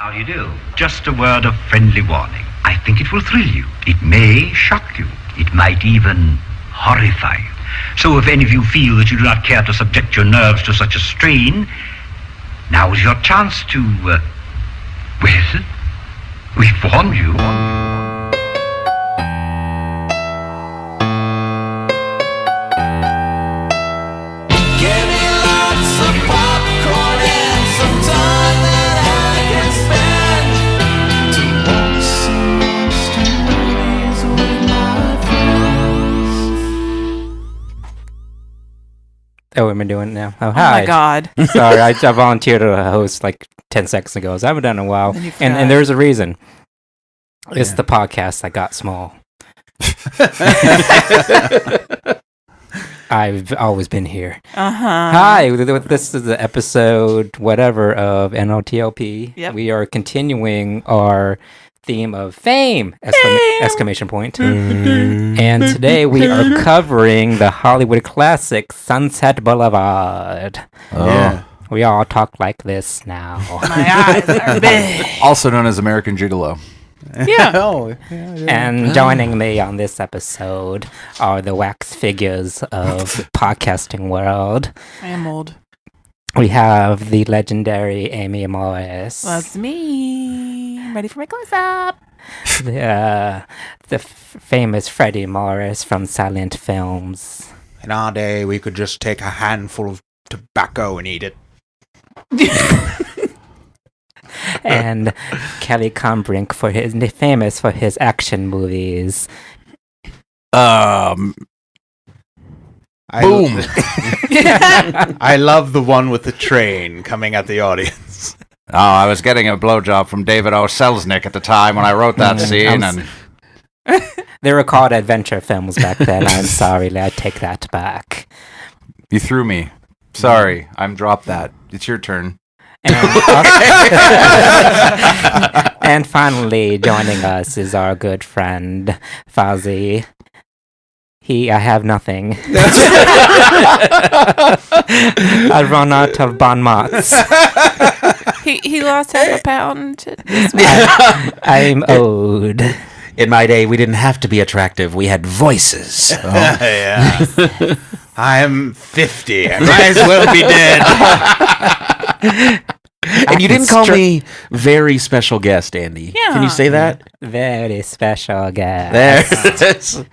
How do you do? Just a word of friendly warning. I think it will thrill you. It may shock you. It might even horrify you. So if any of you feel that you do not care to subject your nerves to such a strain, now is your chance to, well, we've warned you. Oh, we've been doing it now. Oh, hi. Oh my God. Sorry, I volunteered to host like 10 seconds ago, so I haven't done it in a while. And there's a reason. It's the podcast that got small. I've always been here. Hi, this is the episode whatever of NOTLP. Yep. We are continuing our theme of fame! Exclamation point. And today we are covering the Hollywood classic Sunset Boulevard. Oh. Yeah. We all talk like this now. My eyes are big. Also known as American Gigolo. Yeah. And joining me on this episode are the wax figures of podcasting world. I am old. We have the legendary Amy Morris. That's me. I'm ready for my close-up. The famous Freddy Morris from silent films. In our day, we could just take a handful of tobacco and eat it. And Kelley Kombrinck famous for his action movies. Boom! I love the one with the train coming at the audience. Oh, I was getting a blowjob from David O. Selznick at the time when I wrote that scene, and they were called adventure films back then. I'm sorry, I take that back. You threw me. Sorry, I'm dropped that. It's your turn. And finally, joining us is our good friend Fozzie. I have nothing. I run out of bon mots. He lost half a pound. I'm old. In my day, we didn't have to be attractive. We had voices. Yeah. I'm 50. I might as well be dead. And you didn't call me very special guest, Andy. Yeah. Can you say that? Very special guest. There.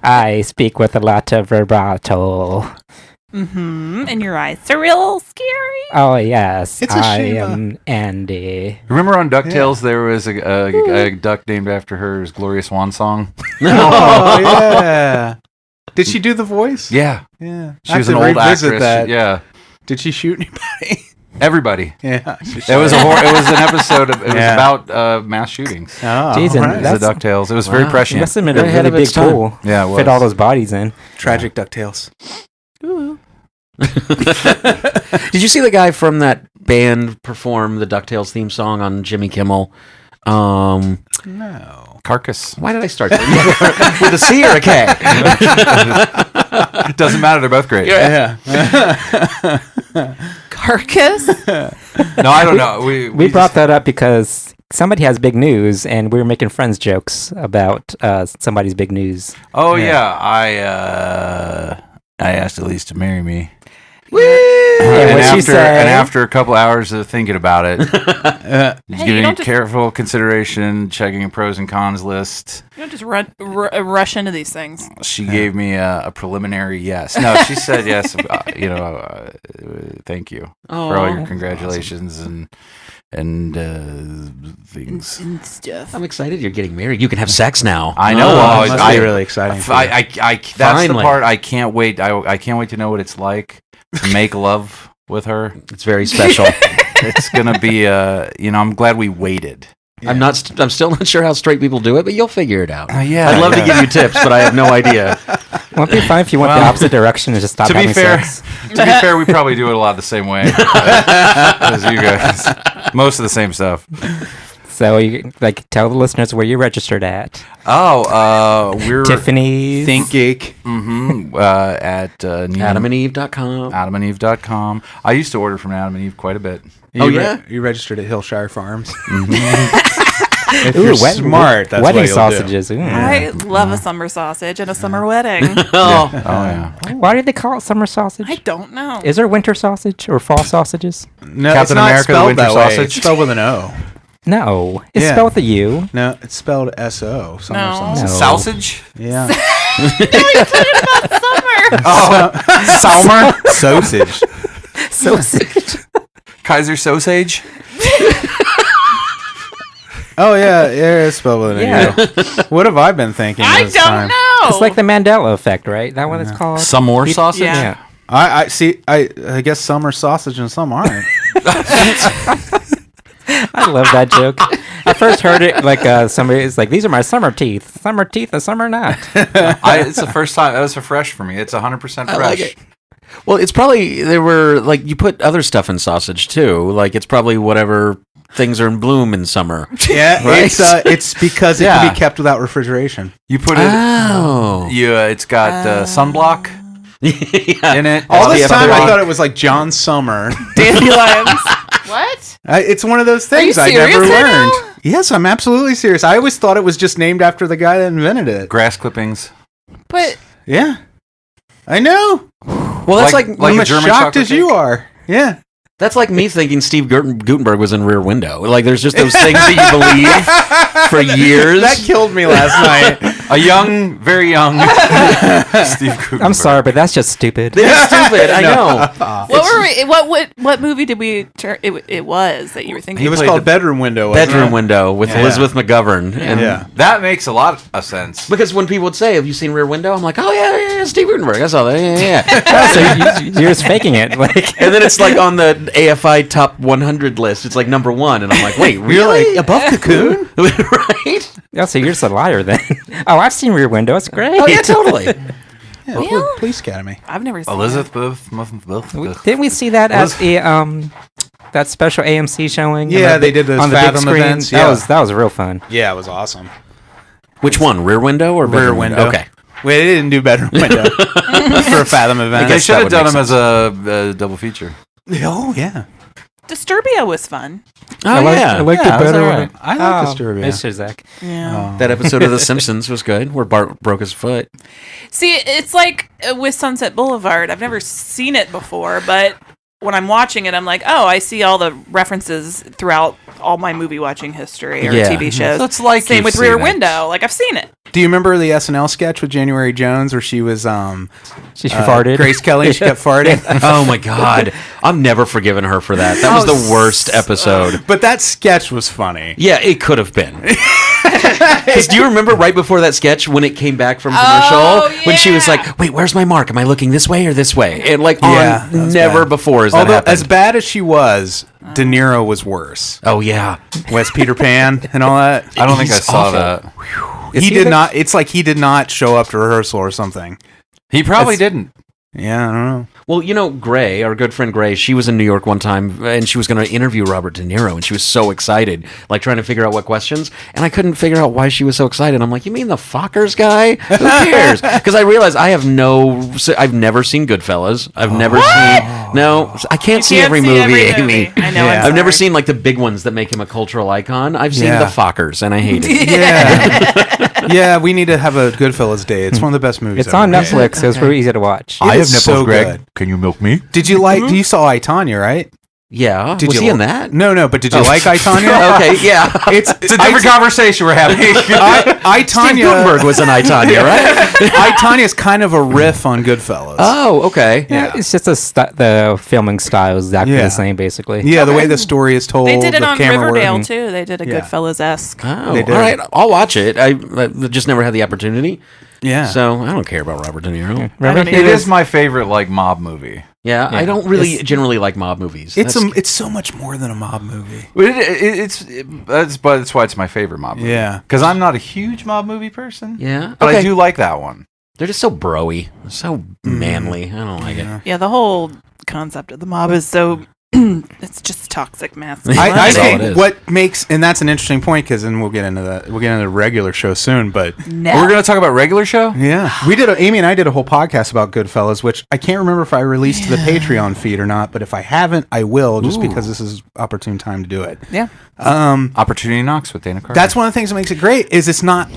I speak with a lot of vibrato. And your eyes are real scary. Oh, yes. It's a I Shiva. am Andy. Remember on DuckTales there was a duck named after her Gloria Swan song? Oh, yeah. Did she do the voice? Yeah. Yeah. She was an old actress. That. Did she shoot anybody? Everybody. Yeah. It was an episode of, it was about mass shootings. Oh, Jeez, right. It was the DuckTales. It was very It prescient. must have been a Ahead really of its big time. pool. Yeah, it was. Fit all those bodies in. Tragic DuckTales. Ooh. Did you see the guy from that band perform the DuckTales theme song on Jimmy Kimmel? No. Carcass. Why did I start that? With a C or a K? It doesn't matter. They're both great. Yeah. Carcass? No, I don't know. We brought that up because somebody has big news, and we were making friends jokes about somebody's big news. Oh yeah, I asked Elise to marry me. Woo! And what she said? And after a couple hours of thinking about it, giving don't just- careful consideration, checking a pros and cons list, You don't just rush into these things. she gave me a preliminary yes. No, she said yes. Thank you for all your congratulations and things. And stuff. I'm excited you're getting married. You can have sex now. I know. It must be really exciting. That's Finally. the part I can't wait. I can't wait to know what it's like to make love with her. It's very special. It's gonna be. I'm glad we waited. Yeah. I'm still not sure how straight people do it, but you'll figure it out. Yeah, I'd love to give you tips, but I have no idea. Won't it be fine if you went the opposite direction and just stop to be having fair, sex? To be fair, we probably do it a lot the same way as you guys. Most of the same stuff. So you tell the listeners where you registered at. We're Tiffany's. ThinkGeek. At AdamandEve.com. AdamandEve.com. I used to order from Adam and Eve quite a bit. You registered at Hillshire Farms. If Ooh, you're smart, that's wedding what you'll sausages. Ooh. I love a summer sausage and a summer wedding. Oh, yeah. Why do they call it summer sausage? I don't know. Is there winter sausage or fall sausages? No, Captain it's not America, the spelled winter that way. sausage? It's spelled with an O. No, it's Yeah. spelled with a U. No, it's spelled S-O. Summer No. sausage. No. Sausage? Yeah. Summer. Sausage. Sausage. Kaiser Sausage? Oh, yeah. Yeah, it's spelled with an U. What have I been thinking I this don't time? know. It's like the Mandela effect, right? That one it's called. Some more sausage? Yeah. I see. I guess some are sausage and some aren't. I love that joke. I first heard it somebody is like, "These are my summer teeth. Summer teeth and summer not." It's the first time. That was a fresh for me. It's 100% fresh. I like it. Well, it's probably there were you put other stuff in sausage too. It's probably whatever things are in bloom in summer. Yeah, Right? it's because it can be kept without refrigeration. You put it. Oh. It's got sunblock in it. All this SPF time, I 30. thought it was like John Summer. Dandelions. What? It's one of those things Are I you never serious right learned. now? Yes, I'm absolutely serious. I always thought it was just named after the guy that invented it. Grass clippings. But Yeah, I know. Well, that's Like I'm a as German shocked chocolate as you cake? are. Yeah. That's like me thinking Steve Gutenberg was in Rear Window. There's just those things that you believe for years. That killed me last night. A young, very young Steve Gutenberg. I'm sorry, but that's just stupid. It's stupid. I know. what were we? What movie did we? It was that you were thinking. It was played called the Bedroom Window. wasn't Bedroom it? Window with Yeah. Elizabeth McGovern. And Yeah. That makes a lot of sense. Because when people would say, "Have you seen Rear Window?" I'm like, "Oh yeah, Steve Gutenberg. I saw that. Yeah." Oh, so you're just faking it. And then it's on the AFI top 100 list. It's number 1, and I'm like, "Wait, You're really?" like above Cocoon. Right? Oh, so you're just a liar then. Oh, I've seen Rear Window. It's great. Oh yeah, totally. Yeah, Police Academy. I've never seen Elizabeth. Didn't we see that at the that special AMC showing? Yeah, they did those on the big Fathom screen. events, yeah. That was real fun. Yeah, it was awesome. Which one? Rear Window or Rear Bedroom Window. Okay. Wait, they didn't do Bedroom Window for a Fathom event. They guess should that have would done make them as a double feature. Oh yeah, Disturbia was fun. Oh I yeah. liked Yeah, it it was better. alright. I like Disturbia. Mr. Zach. Yeah. That episode of The Simpsons was good, where Bart broke his foot. See, it's like with Sunset Boulevard. I've never seen it before, but when I'm watching it, I'm like, oh, I see all the references throughout all my movie watching history or Yeah. TV shows. So it's like Same you've with seen Rear it. Window. I've seen it. Do you remember the SNL sketch with January Jones where she was She farted. Grace Kelly? She kept farting. Oh my god. I've never forgiven her for that. That was the worst episode. But that sketch was funny. Yeah, it could have been. Because do you remember right before that sketch when it came back from commercial? Oh, When she was yeah. like, wait, where's my mark? Am I looking this way or this way? And Yeah, that was never bad. before has that Although happened. as bad as she was, De Niro was worse. Oh yeah. West Peter Pan and all that. I don't think I He's saw awful. that. He did not. It's like he did not show up to rehearsal or something. He probably didn't. Yeah, I don't know. Well, Gray, our good friend Gray, she was in New York one time and she was going to interview Robert De Niro and she was so excited, trying to figure out what questions. And I couldn't figure out why she was so excited. I'm like, you mean the Fockers guy? Who cares? Because I realized I've never seen Goodfellas. I've never seen, no, I can't see every movie, Amy. I know. Yeah. I'm I've never sorry. seen the big ones that make him a cultural icon. I've seen Yeah. the Fockers and I hate it. Yeah, yeah. We need to have a Goodfellas day. It's one of the best movies. It's on ever made. Netflix, so it's really easy to watch. It is so good. Can you milk me? Did you like? You saw I, Tonya, right? Yeah. Did was you he in that? No. But did you like I, Tonya? Okay, yeah. It's It's a different conversation we're having. I, Steve Tonya. Gutenberg was in I, Tonya, right? I, Tonya is kind of a riff on Goodfellas. Oh, okay. Yeah, it's just the filming style is exactly Yeah. the same, basically. Yeah, the way the story is told. They did it the on camera work. Riverdale too. They did a Yeah. Goodfellas-esque. Oh, They all did. right. I'll watch it. I just never had the opportunity. Yeah. So I don't care about Robert De Niro. Remember It It is my favorite mob movie. Yeah, I don't really generally like mob movies. It's so much more than a mob movie. That's why it's my favorite mob movie. Yeah. Because I'm not a huge mob movie person. yeah, But okay. I do like that one. They're just so broy, so manly. I don't like it. Yeah, the whole concept of the mob is so It's just toxic masculinity. I That's all it think is. what makes, and that's an interesting point, because then we'll get into the regular show soon. But We're going to talk about regular show? yeah, Amy and I did a whole podcast about Goodfellas, which I can't remember if I released to the Patreon feed or not. But if I haven't, I will, just because this is opportune time to do it. Yeah. Opportunity Knocks with Dana Carvey. That's one of the things that makes it great. Is it's not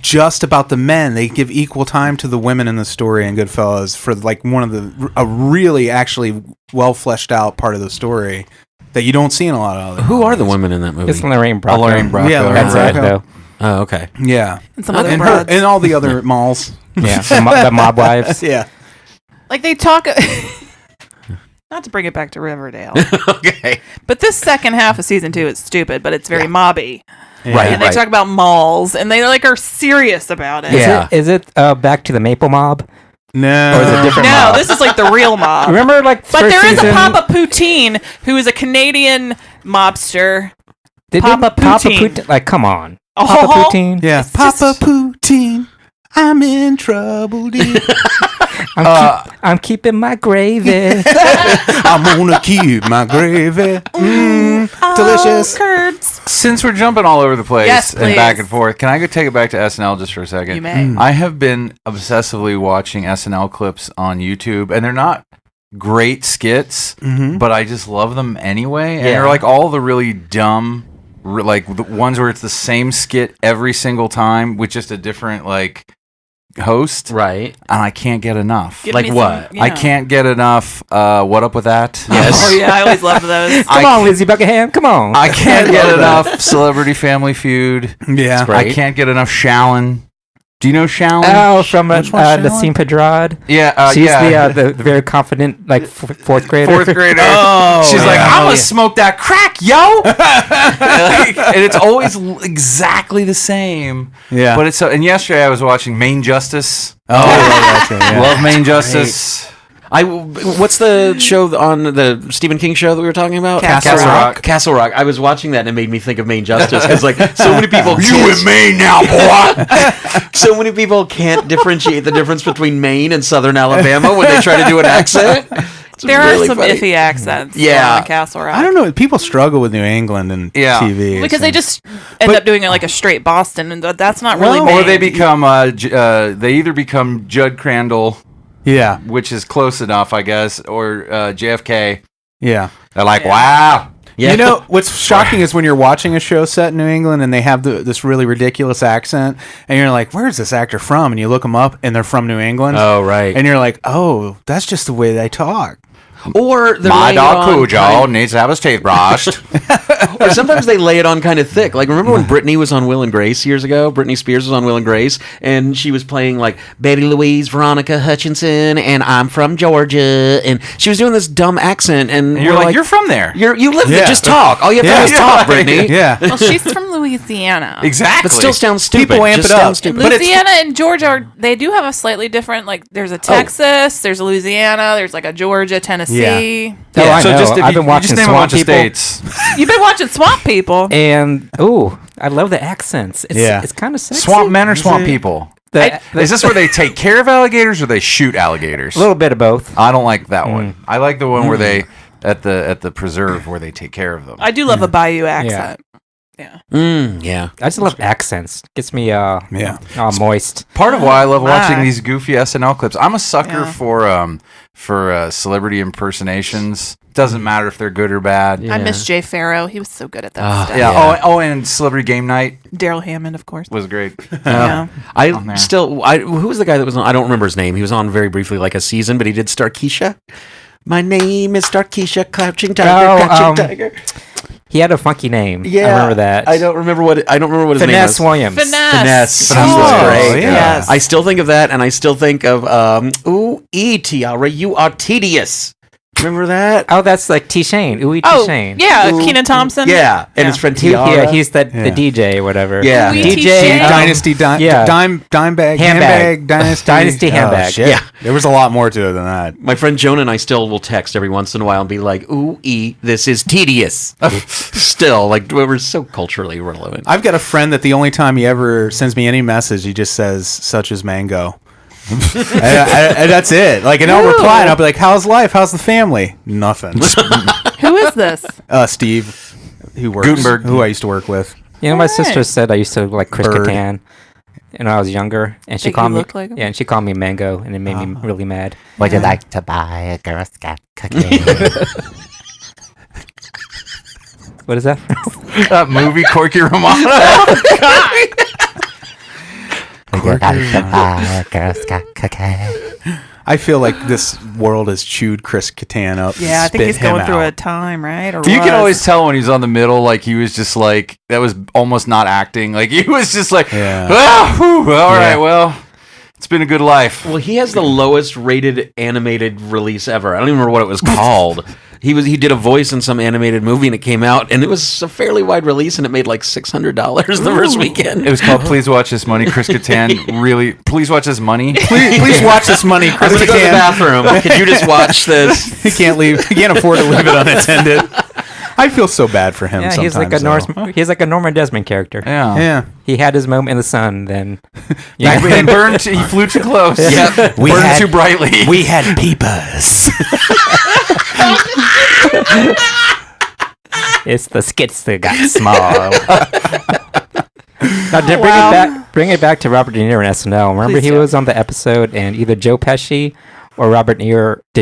just about the men. They give equal time to the women in the story in Goodfellas for like a really actually well fleshed out part of the story that you don't see in a lot of other. Who are the women in that movie? It's Lorraine Bracco. Lorraine Bracco. Yeah, Lorraine That's it, Bracco. though. Oh, okay. Yeah, And some other and broads. and all the other malls. Yeah, the mob wives. Yeah, Like they talk. Not to bring it back to Riverdale, Okay. but this second half of season 2 is stupid, but it's very mobby. Right. And they talk about malls, and they like are serious about it. Yeah. Is it back to the Maple Mob? no, Or is it different No, mob? this is like the real mob. Remember, like, But first there is season, a Papa Poutine who is a Canadian mobster. Did Papa Poutine. Like, come on. Oh. Papa Poutine? yeah, It's Papa just- Poutine, I'm in trouble, dear. I'm keeping my gravy. I'm gonna keep my gravy. Delicious. Oh, curds. Since we're jumping all over the place Yes, and back please. and forth, can I go take it back to SNL just for a second? You may. I have been obsessively watching SNL clips on YouTube, and they're not great skits, but I just love them anyway. And they're like all the really dumb, like the ones where it's the same skit every single time with just a different like host, Right. and I can't get enough. Give Like me what? some, I can't get enough. What up with that? Yes. Oh yeah, I always love those. Come on, Lizzie Buckingham. Come on. I can't get enough Celebrity Family Feud. Yeah, Right. I can't get enough Shallon. Do you know Shallon? Oh, from Which one's Nassim Pedrad. Yeah, She's yeah. the very confident, like, fourth grader. Fourth grader. Oh, She's like, yeah. I'm gonna smoke that crack, yo. Like, and it's always exactly the same. Yeah. But it's so. And yesterday I was watching Main Justice. Oh, I love that show, yeah. Love Main Justice. What's the show on the Stephen King show that we were talking about? Castle Rock. Castle Rock. I was watching that and it made me think of Main Justice because like so many people Maine now, boy. so many people can't differentiate the difference between Maine and Southern Alabama when they try to do an accent. It's There really are some funny. iffy accents. Yeah. on Castle Rock. I don't know. People struggle with New England and Yeah. TV. because so- they just end up doing it like a straight Boston, and that's not really. Well, Or they Maine. become. They either become Judd Crandall, yeah, which is close enough, I guess, or JFK. yeah. They're like, wow. Yeah. You know what's shocking is when you're watching a show set in New England and they have this really ridiculous accent, and you're like, "Where's this actor from?" And you look them up, and they're from New England. Oh right. And you're like, "Oh, that's just the way they talk." Or they're My laying it dog on Cujo kind needs to have his teeth brushed. or sometimes they lay it on kind of thick. Like remember when Britney was on Will and Grace years ago? Britney Spears was on Will and Grace, and she was playing like Betty Louise Veronica Hutchinson, and I'm from Georgia, and she was doing this dumb accent, and And you're we're like, you're from there. you live there. Yeah. Just talk. All you have to do is talk, Brittany. Yeah. Well, she's from Louisiana. Exactly. But still sounds stupid. People amp Just it up. sounds stupid. But it's Louisiana and Georgia they do have a slightly different. Like, there's a Texas, there's a Louisiana, there's like a Georgia, Tennessee. Oh, I know. if I've been you watching just name a Swamp bunch of People. states. You've been watching Swamp People. And, I love the accents. It's, Yeah. it's kind of sexy. Swamp men or swamp people? Is this where they take care of alligators or they shoot alligators? A little bit of both. I don't like that one. I like the one where they at the preserve where they take care of them. I do love a Bayou accent. yeah. I just love accents. Gets me all moist. Part of why I love My. watching these goofy SNL clips. I'm a sucker Yeah. for celebrity impersonations. Doesn't matter if they're good or bad. I miss Jay Farrow. He was so good at that stuff. Yeah. Yeah. Oh, and Celebrity Game Night Daryl Hammond, of course. was great. Yeah. Who was the guy that was on? I don't remember his name. He was on very briefly, like a season, but he did Starkeisha. My name is Starkeisha, Crouching Tiger, Crouching Tiger. He had a funky name. Yeah, I remember that. I don't remember what his name Finesse was. Williams. Finesse. Finesse. He was great. yeah. Yes. I still think of that, and I still think of Tiara, you are tedious. Remember that? Oh, that's like T. Shane. Ooey T. Oh, Shane. yeah, Ooh. Kenan Thompson. Yeah, and Yeah. his friend He, Tiara. yeah, he's the DJ or whatever. Yeah. Ooey T. DJ Shane. Dynasty, yeah. dime bag, Handbag. handbag, dynasty, Dynasty handbag. Oh, shit. Yeah. There was a lot more to it than that. My friend Joan and I still will text every once in a while and be like, this is tedious. Still, like, we're so culturally relevant. I've got a friend that the only time he ever sends me any message, he just says, "Such as mango." and that's it. Like, and I'll reply, and I'll be like, "How's life? How's the family?" Nothing. Just Who is this? Steve, Gutenberg. who I used to work with. You know, my sister said I used to like Chris Bird. Kattan when I was younger, and she Think called you me. look like him? Yeah, and she called me Mango, and it made me really mad. Would you like to buy a Girl Scout cookie? What is that? That movie, Corky Romano. Would you like to buy a Girl Scout cookie? I feel like this world has chewed Chris Kattan up. Yeah, I think spit he's him going through a out. time, right? Or You can was. always tell when he's on the middle, like he was just like, that was almost not acting. Like he was just like, Yeah. all right, well, it's been a good life. Well, he has the lowest rated animated release ever. I don't even remember what it was called. He did a voice in some animated movie and it came out and it was a fairly wide release and it made like $600 the first weekend. It was called Please Watch This Money. Chris Kattan really, please watch this money. Please watch this money, I'm Chris gonna go to the Kattan. bathroom. Could you just watch this? He can't leave. He can't afford to leave it unattended. I feel so bad for him. Yeah, sometimes, he's like a Norman Desmond character. Yeah. Yeah. He had his moment in the sun, then And burned, he flew too close. Yep. Burned too brightly. We had peepers. it's the skits that got small. Now, to bring it back to Robert De Niro in SNL. Remember, Please he do. was on the episode, and either Joe Pesci or Robert De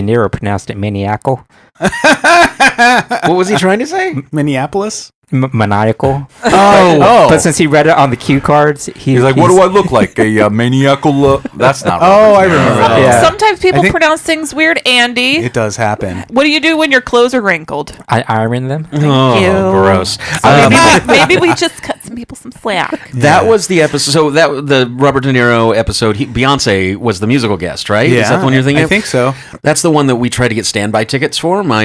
Niro pronounced it maniacal, What was he trying to say? Minneapolis. maniacal. Oh. But since he read it on the cue cards, He's like, what do I look like? A maniacal? That's not. Oh, Robert I De Niro. remember that. Yeah. Sometimes people I think- pronounce things weird. Andy, It does happen. what do you do when your clothes are wrinkled? I iron them? Oh, you. gross. Maybe we just cut some people some slack. That was the episode. So the Robert De Niro episode. Beyonce was the musical guest, right? Is that the one you're thinking I of? think so. That's the one that we tried to get standby tickets for. My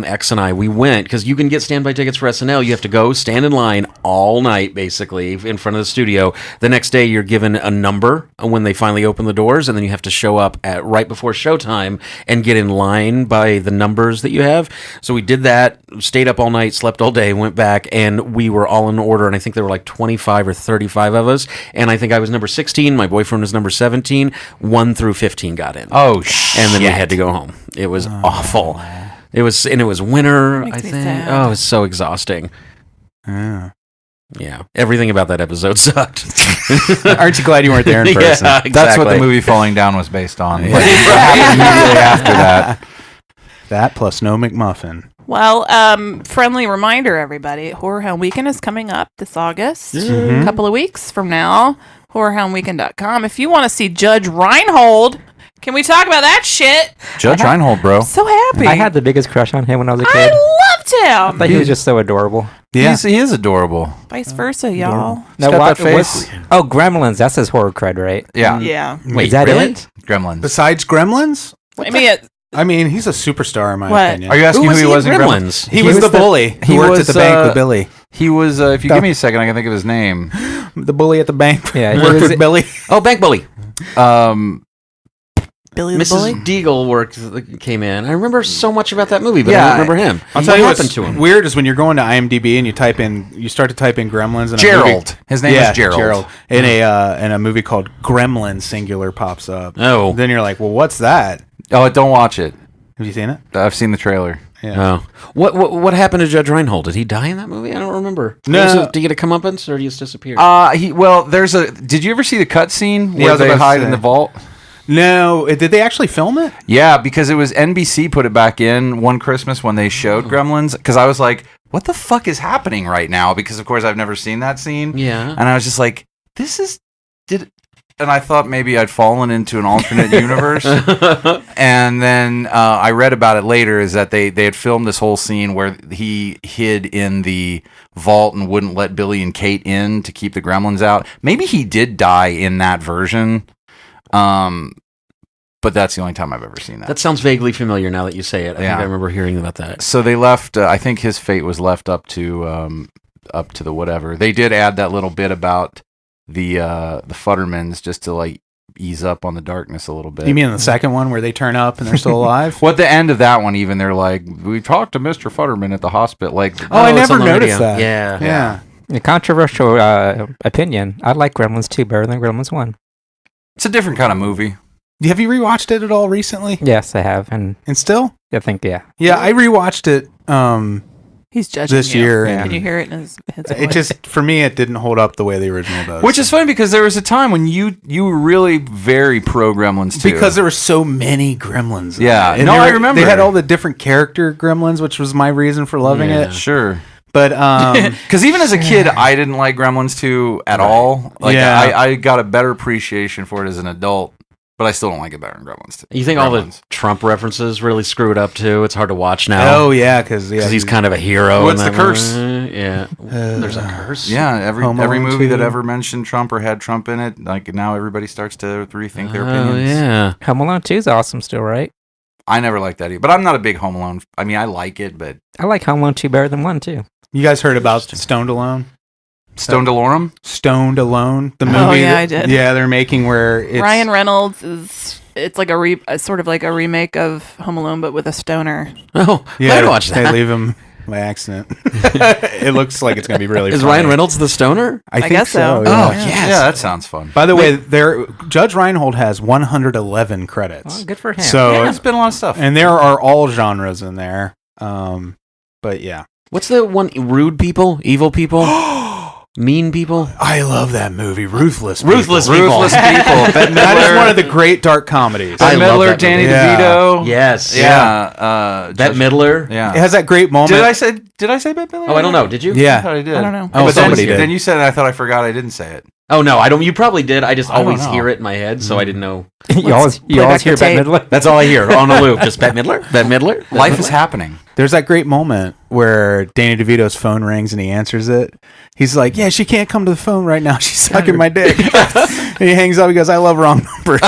ex and I, we went because you can get standby tickets for SNL. You have to go stand in line all night, basically, in front of the studio. The next day, you're given a number when they finally open the doors, and then you have to show up at right before showtime and get in line by the numbers that you have. So we did that, stayed up all night, slept all day, went back, and we were all in order. And I think there were like 25 or 35 of us. And I think I was number 16. My boyfriend was number 17. 1 through 15 got in. Oh, shit. And then we had to go home. It was awful. It was winter, Makes I me think. sad. Oh, it was so exhausting. Yeah. Yeah. Everything about that episode sucked. Aren't you glad you weren't there in person? Yeah, That's what the exactly. movie Falling Down was based on. Like, what happened immediately after that? That plus no McMuffin. Well, friendly reminder, everybody. Horror Hound Weekend is coming up this August. A couple of weeks from now. HorrorHoundWeekend.com. If you want to see Judge Reinhold, can we talk about that shit? Judge Reinhold, bro. So happy. I had the biggest crush on him when I was a kid. I loved him. But he was just so adorable. Yeah. He is adorable. Vice versa, y'all. Now, got what that face. Gremlins. That's his horror cred, right? Yeah. Yeah. Wait, is that really? it? Gremlins. Besides Gremlins? I mean, He's a superstar in my What? opinion. Are you asking who he was in Gremlins? Gremlins? He was the bully. He worked at the bank with Billy. He was, if you give me a second, I can think of his name. The bully at the bank. Yeah, he Worked was- with Billy. Oh, Bank Bully. Billy the Bully. Mrs. Deagle came in. I remember so much about that movie, but Yeah, I don't remember him. I'll What tell you happened what's to him? weird is when you're going to IMDb and you start to type in Gremlins and Gerald. His name is Gerald. And a movie called Gremlins singular pops up. Oh. Then you're like, well, what's that? Oh, don't watch it. Have you seen it? I've seen the trailer. Yeah. Oh, what happened to Judge Reinhold? Did he die in that movie? I don't remember. No. Did he get a comeuppance or did he just disappear? Did you ever see the cut scene Yeah, I where was they about to hide say. in the vault? No, did they actually film it? Yeah, because it was NBC put it back in one Christmas when they showed Gremlins. Because I was like, what the fuck is happening right now? Because, of course, I've never seen that scene. Yeah. And I was just like, and I thought maybe I'd fallen into an alternate universe. And then I read about it later, is that they had filmed this whole scene where he hid in the vault and wouldn't let Billy and Kate in to keep the gremlins out. Maybe he did die in that version. But that's the only time I've ever seen that. That sounds vaguely familiar now that you say it. I Yeah. think I remember hearing about that. So they left. I think his fate was left up to the whatever. They did add that little bit about the Futtermans just to like ease up on the darkness a little bit. You mean the second one where they turn up and they're still alive? Well, at the end of that one, even they're like, we talked to Mr. Futterman at the hospital. Like, Oh, I it's never on the noticed radio. that. Yeah. Yeah. A controversial opinion. I like Gremlins 2 better than Gremlins 1. it's a different kind of movie. Have you rewatched it at all recently? Yes, I have, and still? I think Yeah, I rewatched it He's judging this you. year. Yeah. Can you hear it in his voice? It just, for me, it didn't hold up the way the original does. Which is funny because there was a time when you were really very pro Gremlins too. because there were so many Gremlins. Yeah. And No, I they remember. They had all the different character Gremlins, which was my reason for loving it. Sure. But Because even as a kid, I didn't like Gremlins 2 at all. Like Yeah. I got a better appreciation for it as an adult, but I still don't like it better than Gremlins 2. You think all the Gremlins. Trump references really screw it up too? It's hard to watch now. oh yeah, because He's kind of a hero. What's in the that curse? movie. Yeah. There's a curse. Yeah, every Home every Alone movie that 2. ever mentioned Trump or had Trump in it, like now everybody starts to rethink their Oh, opinions. yeah. Home Alone 2 is awesome still, right? I never liked that either, but I'm not a big Home Alone. I mean, I like it, but I like Home Alone 2 better than 1 too. You guys heard about Stoned Alone? Stone Delorum. Stoned Alone, the movie. Oh, yeah, I did. Yeah, they're making where it's Ryan Reynolds it's like a sort of like a remake of Home Alone, but with a stoner. Oh, Yeah, I'd watch they that. leave him by accident. It looks like it's gonna be really. Is funny. Ryan Reynolds the stoner? I think guess so. Yeah. Oh, yes. Yeah, that sounds fun. By the way, Judge Reinhold has 111 credits. Oh, good for him. So, Yeah, it's been a lot of stuff. and there are all genres in there. But yeah, What's the one? Rude people? Evil people? Mean people? I love that movie, Ruthless. Ruthless People. people. Ruthless People. Bette That is Midler. one of the great dark comedies. I Bette love Midler, that Danny movie. Yeah. DeVito. Yes. Yeah. Bette Midler? Yeah. It has that great moment. Did I say Bette Midler? Oh, I don't know. Did you? I Yeah. thought I did. I don't know. Oh, But somebody then, did. Then you said it, I thought I forgot I didn't say it. Oh, no. I don't. You probably did. I just I don't always know. hear it in my head, so I didn't know. you always play back hear the tape. Bette Midler? That's all I hear on a loop. Just Bette Midler? Bette Midler? Life is happening. There's that great moment where Danny DeVito's phone rings and he answers it. He's like, "Yeah, she can't come to the phone right now. She's sucking my dick." And he hangs up. He goes, "I love wrong numbers."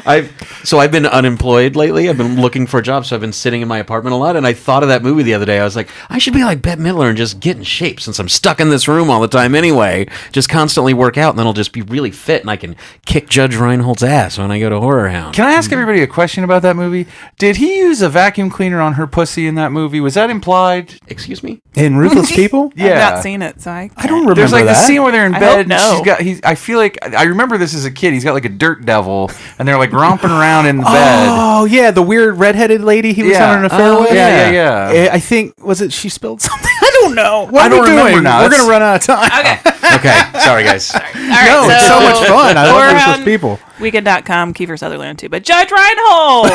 I've been unemployed lately. I've been looking for a job, so I've been sitting in my apartment a lot. And I thought of that movie the other day. I was like, I should be like Bette Midler and just get in shape since I'm stuck in this room all the time anyway. Just constantly work out, and then I'll just be really fit, and I can kick Judge Reinhold's ass when I go to Horror Hound. Can I ask everybody a question about that movie? Did he use a vacuum cleaner on her pussy in that movie? Was that implied? Excuse me? In Ruthless People? Yeah. I've not seen it, so I I don't remember There's like that. the scene where they're in I bed. hope And no. I feel like I remember this as a kid. He's got like a dirt devil, and they're like romping around in the bed. Oh yeah, the weird redheaded lady he was Yeah. having an affair Oh, with. yeah. I think was it she spilled something. I don't know. What I are don't we remember doing? now. We're That's- gonna run out of time. Okay. Okay. Sorry, guys. All right. No, it's so much fun. I Horror love Ruthless Hound, People. Weekend.com, Kiefer Sutherland too. But Judge Reinhold!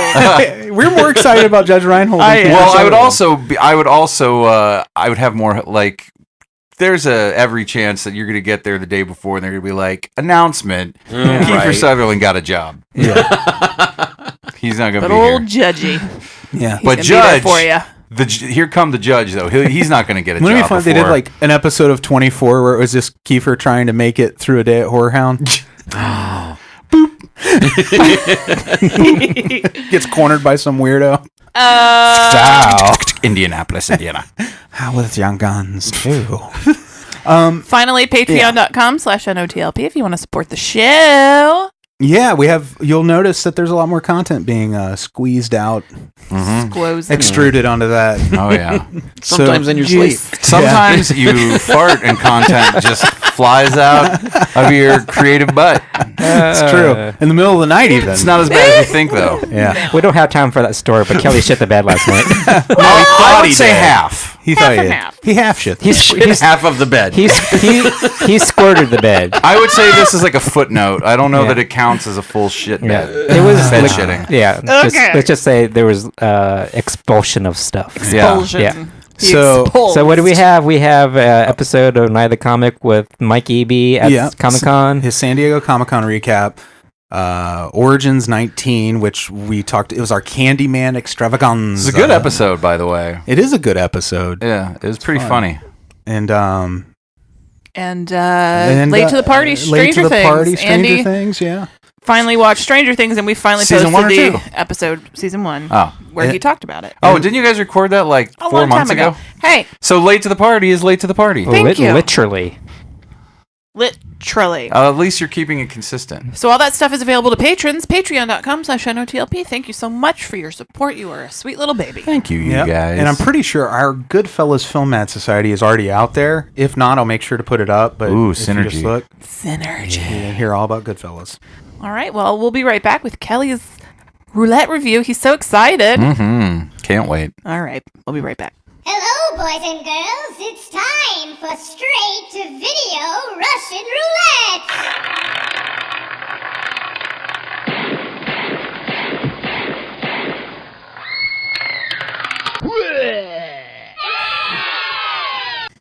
We're more excited about Judge Reinhold. than Kiefer Well, Sutherland. I would have more like. There's every chance that you're going to get there the day before, and they're going to be like, announcement: Kiefer right. Sutherland got a job. Yeah. He's not going to but be old here. Judgy. Yeah. He's But gonna be there Judge, for you. Here come the judge though. He's not going to get a Wouldn't it job. be fun if they did like an episode of 24 where it was just Kiefer trying to make it through a day at Horror Hound? Gets cornered by some weirdo. Indianapolis, Indiana. How with young guns too. Finally, patreon.com/NOTLP if you want to support the show. Yeah, we have. You'll notice that there's a lot more content being squeezed out, Squoze. extruded onto that. Oh yeah. Sometimes in your Juice. sleep. Sometimes you fart and content just flies out of your creative butt. It's true. In the middle of the night, even. It's not as bad as you think though. Yeah. We don't have time for that story, but Kelly shit the bed last night. I would say half. He Half thought and he half. He half shit. He's half of the bed. He squirted the bed. I would say this is like a footnote. I don't know Yeah. that it counts as a full shit Yeah, bed. it was Bed like- shitting. Yeah, Okay. let's just say there was expulsion of stuff. Expulsion. Yeah. He So- exposed. So what do we have? We have episode of Night of the Comic with Mike Eby at Yeah. Comic Con. His San Diego Comic Con recap. Origins 19, which we talked. It was our Candyman extravaganza. It's a good episode, by the way. It is a good episode. Yeah, it was pretty fun. funny. And Late to the party, Late Stranger to the Things. Party, Stranger Andy Things. Yeah. finally watched Stranger Things, and we finally Season posted 1 or the 2? episode, season 1, Oh. where he talked about it. Oh, didn't you guys record that like A 4 long months time ago. Hey, So late to the party is late to the party. Thank you. Literally. Literally. At least you're keeping it consistent. So all that stuff is available to patrons. Patreon.com/NOTLP. Thank you so much for your support. You are a sweet little baby. Thank you, Yep. guys. And I'm pretty sure our Goodfellas Film Ad Society is already out there. If not, I'll make sure to put it up. But Ooh, if you synergy. just look, Synergy. you can hear all about Goodfellas. All right. Well, we'll be right back with Kelley's roulette review. He's so excited. Can't wait. All right. We'll be right back. Hello, boys and girls. It's time for Straight-to-Video Russian Roulette.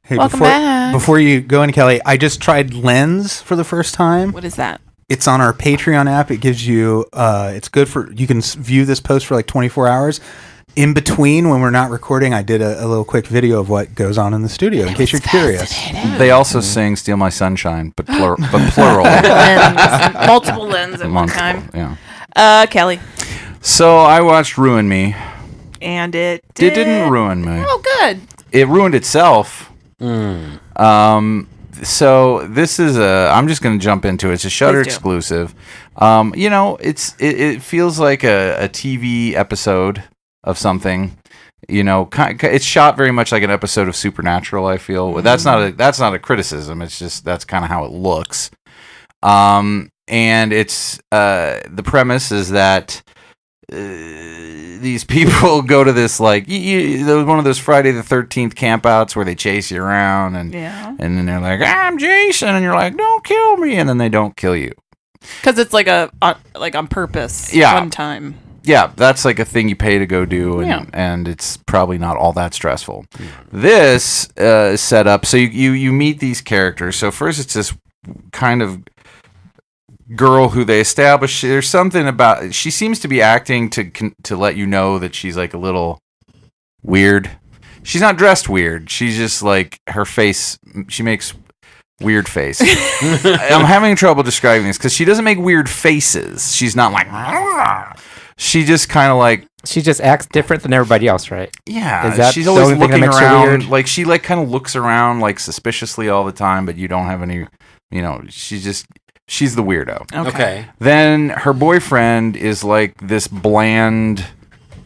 Hey, Welcome back. Before you go in, Kelley, I just tried Lens for the first time. What is that? It's on our Patreon app. It gives you, it's good for, you can view this post for like 24 hours. In between, when we're not recording, I did a little quick video of what goes on in the studio, in case you're curious. They also sing "Steal My Sunshine," but plural. Multiple lens at one Multiple, time. yeah. Kelley. So I watched Ruin Me. And it It didn't ruin me. Oh, good. It ruined itself. So this is I'm just going to jump into it. It's a Shudder Please do. exclusive. It feels like a TV episode of something. It's shot very much like an episode of Supernatural. I feel that's not a criticism. It's just that's kind of how it looks. And it's the premise is that these people go to this like one of those Friday the 13th campouts where they chase you around and then they're like, I'm Jason, and you're like, don't kill me, and then they don't kill you because it's like on purpose. One time. Yeah, that's like a thing you pay to go do, and it's probably not all that stressful. This is set up so you meet these characters. So first it's this kind of girl who they establish. There's something about, she seems to be acting to let you know that she's like a little weird. She's not dressed weird. She's just like her face. She makes weird face. I'm having trouble describing this because she doesn't make weird faces. She's not like. She just kind of like. She just acts different than everybody else, right? Yeah, Is that she's the always only thing that looking makes her around. weird? Like she like kind of looks around like suspiciously all the time, but you don't have any. She's the weirdo. Okay. Then her boyfriend is like this bland,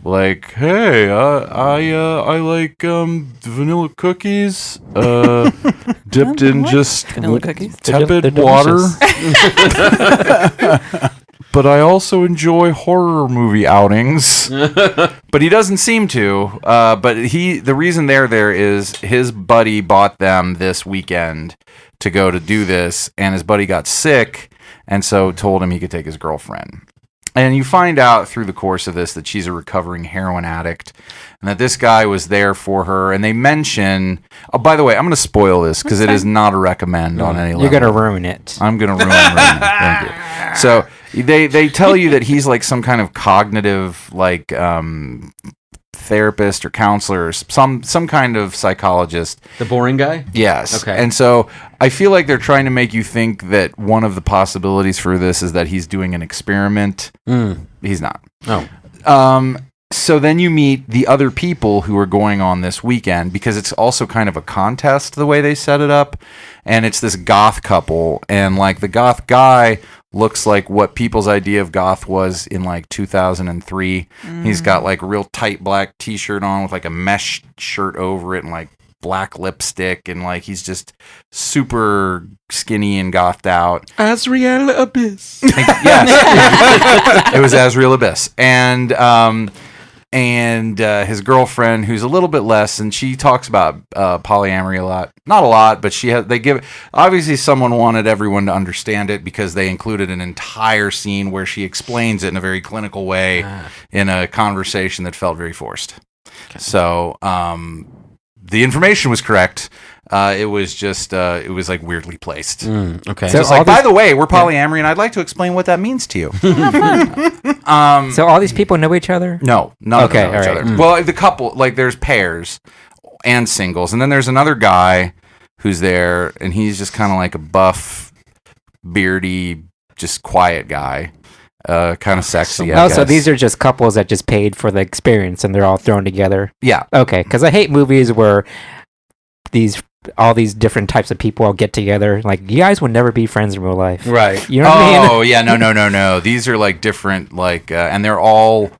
like, hey, I like vanilla cookies, dipped in just Vanilla cookies? tepid They're water. delicious. But I also enjoy horror movie outings. But he doesn't seem to. But the reason they're there is his buddy bought them this weekend to go to do this, and his buddy got sick, and so told him he could take his girlfriend. And you find out through the course of this that she's a recovering heroin addict, and that this guy was there for her. And they mention, oh, by the way, I'm going to spoil this because it is not a recommend on any level. You're going to ruin it. I'm going to ruin it. Thank you. So they tell you that he's like some kind of cognitive like therapist or counselor, or some kind of psychologist. The boring guy? Yes. Okay. And so I feel like they're trying to make you think that one of the possibilities for this is that he's doing an experiment. He's not. Oh. So then you meet the other people who are going on this weekend, because it's also kind of a contest the way they set it up. And it's this goth couple, and like the goth guy looks like what people's idea of goth was in like 2003. He's got like a real tight black t-shirt on with like a mesh shirt over it and like black lipstick, and like he's just super skinny and gothed out. Azrael Abyss. Yes. It was Azrael Abyss. And his girlfriend, who's a little bit less, and she talks about polyamory a lot. Not a lot, but obviously someone wanted everyone to understand it because they included an entire scene where she explains it in a very clinical way in a conversation that felt very forced. Okay. So the information was correct. It was just, it was like weirdly placed. Okay. So it's like, by the way, we're polyamory, and I'd like to explain what that means to you. So all these people know each other? No, none of them know each all right. other. Well, the couple, like there's pairs and singles, and then there's another guy who's there, and he's just kind of like a buff, beardy, just quiet guy. Kind of sexy, I guess. So these are just couples that just paid for the experience, and they're all thrown together? Yeah. Okay, because I hate movies where these all these different types of people all get together. Like, you guys would never be friends in real life. Right. You know what I mean? Oh, yeah. No. These are like different, like, and they're all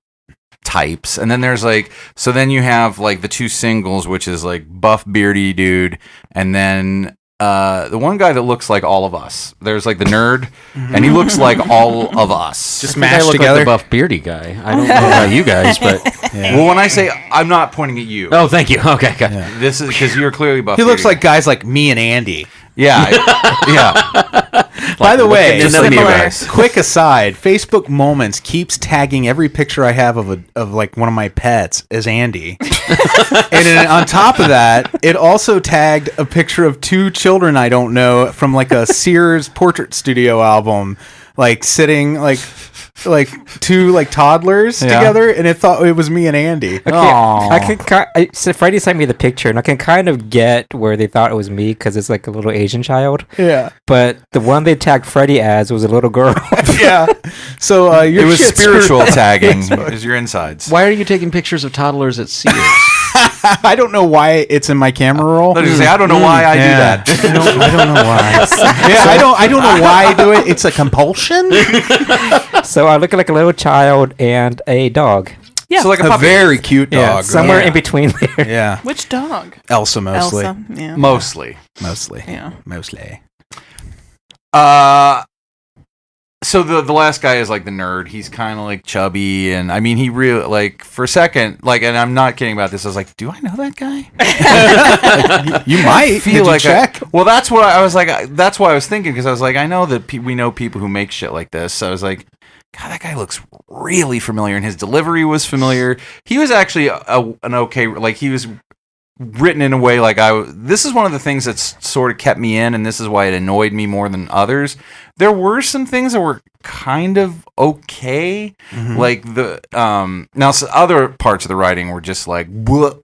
types. And then there's like, so then you have like the two singles, which is like buff beardy dude, and then the one guy that looks like all of us. There's like the nerd, and he looks like all of us. Just I mashed look together. like the buff beardy guy. I don't know about you guys, but Well, when I say, I'm not pointing at you. oh, thank you. Okay, okay. This is because you're clearly buff. He looks beardy. like guys like me and Andy. Yeah, yeah. By the way, just similar- like you guys. quick aside: Facebook Moments keeps tagging every picture I have of like one of my pets as Andy, and then on top of that, it also tagged a picture of two children I don't know from like a Sears portrait studio album, like sitting like two like toddlers together, and it thought it was me and Andy. So Freddie sent me the picture, and I can kind of get where they thought it was me because it's like a little Asian child. Yeah, But the one they tagged Freddie as was a little girl. yeah. So It was shit's spiritual screwed up. tagging. Is your insides? Why are you taking pictures of toddlers at Sears? I don't know why it's in my camera roll. I was gonna say, I don't know why I do Yeah. that. I don't know why. Yeah, I don't know why I do it. It's a compulsion. So I look like a little child and a dog. Yeah. So like a A puppy. very cute Yeah, dog. somewhere Yeah. in between there. Yeah, Which dog? Elsa mostly. Elsa. Yeah. Mostly. Mostly. Yeah. Mostly. So the last guy is like the nerd. He's kind of like chubby, and I mean, he really like for a second, like, and I'm not kidding about this. I was like, do I know that guy? You might Feel Did like you check. well, that's what I was like. That's why I was thinking, because I was like, I know that we know people who make shit like this. So I was like, God, that guy looks really familiar, and his delivery was familiar. He was actually an okay, like he was written in a way like this is one of the things that's sort of kept me in, and this is why it annoyed me more than others. There were some things that were kind of okay, like the now other parts of the writing were just like bleh.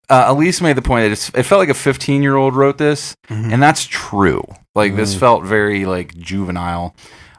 Elise made the point that it felt like a 15-year-old wrote this, and that's true. Like this felt very like juvenile.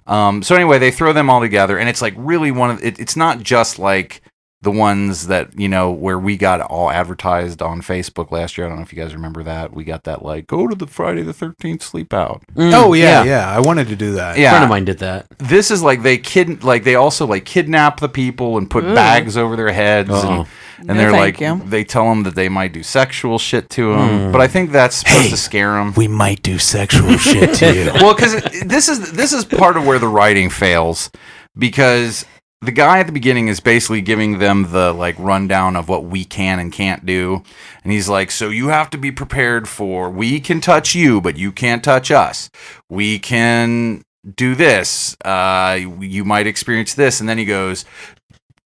So anyway, they throw them all together, and it's like really it's not just like the ones that, you know, where we got all advertised on Facebook last year. I don't know if you guys remember that. We got that like, go to the Friday the 13th sleep out. Oh yeah. I wanted to do that. Yeah. A friend of mine did that. This is like they also like kidnap the people and put bags over their heads, and No, they're thank like you. they tell them that they might do sexual shit to them. But I think that's supposed to scare them. We might do sexual shit to you. Well, because this is part of where the writing fails, because the guy at the beginning is basically giving them the like rundown of what we can and can't do, and he's like, so you have to be prepared for, we can touch you but you can't touch us, we can do this, you might experience this, and then he goes,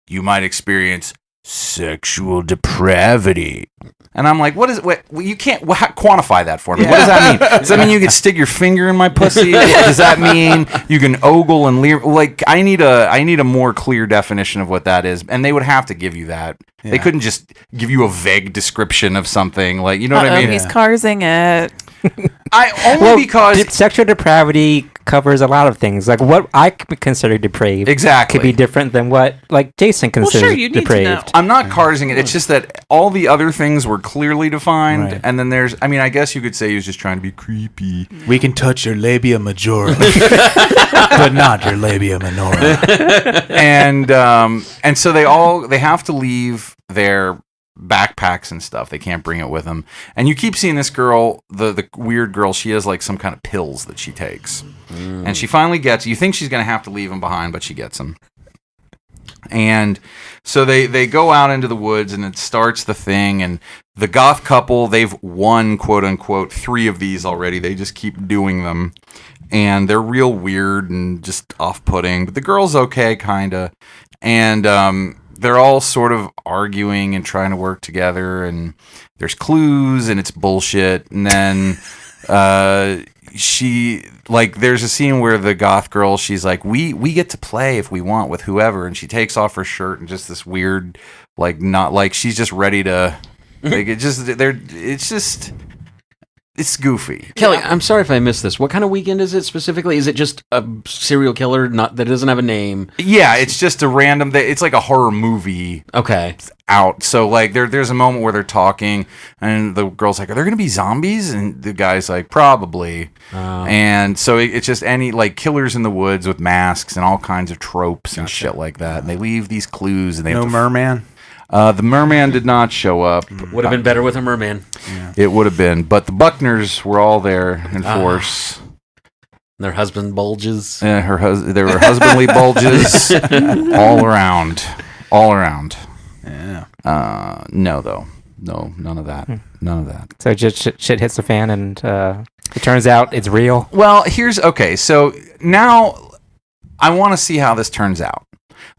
you might experience sexual depravity. And I'm like, what is it? Wait, you can't quantify that for me. What does that mean? Does that mean you can stick your finger in my pussy? Does that mean you can ogle and leer? Like, I need a more clear definition of what that is, and they would have to give you that. Yeah. They couldn't just give you a vague description of something. Like, you know what I mean? He's carsing it. Because sexual depravity covers a lot of things. Like what I could consider depraved exactly could be different than what like Jason considers sure, you need to depraved. know. I'm not carsing it. It's just that all the other things were clearly defined, Right. and then there's, I mean, I guess you could say he was just trying to be creepy. We can touch your labia majora, but not your labia minora. and so they have to leave their backpacks and stuff. They can't bring it with them. And you keep seeing this girl, the weird girl. She has like some kind of pills that she takes, and she finally gets. You think she's gonna have to leave them behind, but she gets them. And so they go out into the woods, and it starts the thing. And the goth couple, they've won, quote unquote, 3 of these already. They just keep doing them, and they're real weird and just off-putting. But the girl's okay, kinda, and they're all sort of arguing and trying to work together, and there's clues, and it's bullshit. And then there's a scene where the goth girl, she's like, we get to play if we want with whoever, and she takes off her shirt and just this weird, like, not like she's just ready to, like, it's goofy. Kelley, I'm sorry if I missed this. What kind of weekend is it specifically? Is it just a serial killer that doesn't have a name? Yeah, it's just a random. It's like a horror movie. Okay. Out. So like there's a moment where they're talking, and the girl's like, "Are there going to be zombies?" And the guy's like, "Probably." And so it's just any like killers in the woods with masks and all kinds of tropes and shit like that. And they leave these clues, and they No have to merman. The merman did not show up. Would have been better with a merman. Yeah. It would have been, but the Buckners were all there in force. Their husband bulges. There were husbandly bulges all around. Yeah. No, though. No, none of that. None of that. So just shit hits the fan, and it turns out it's real. Well, okay. So now I want to see how this turns out.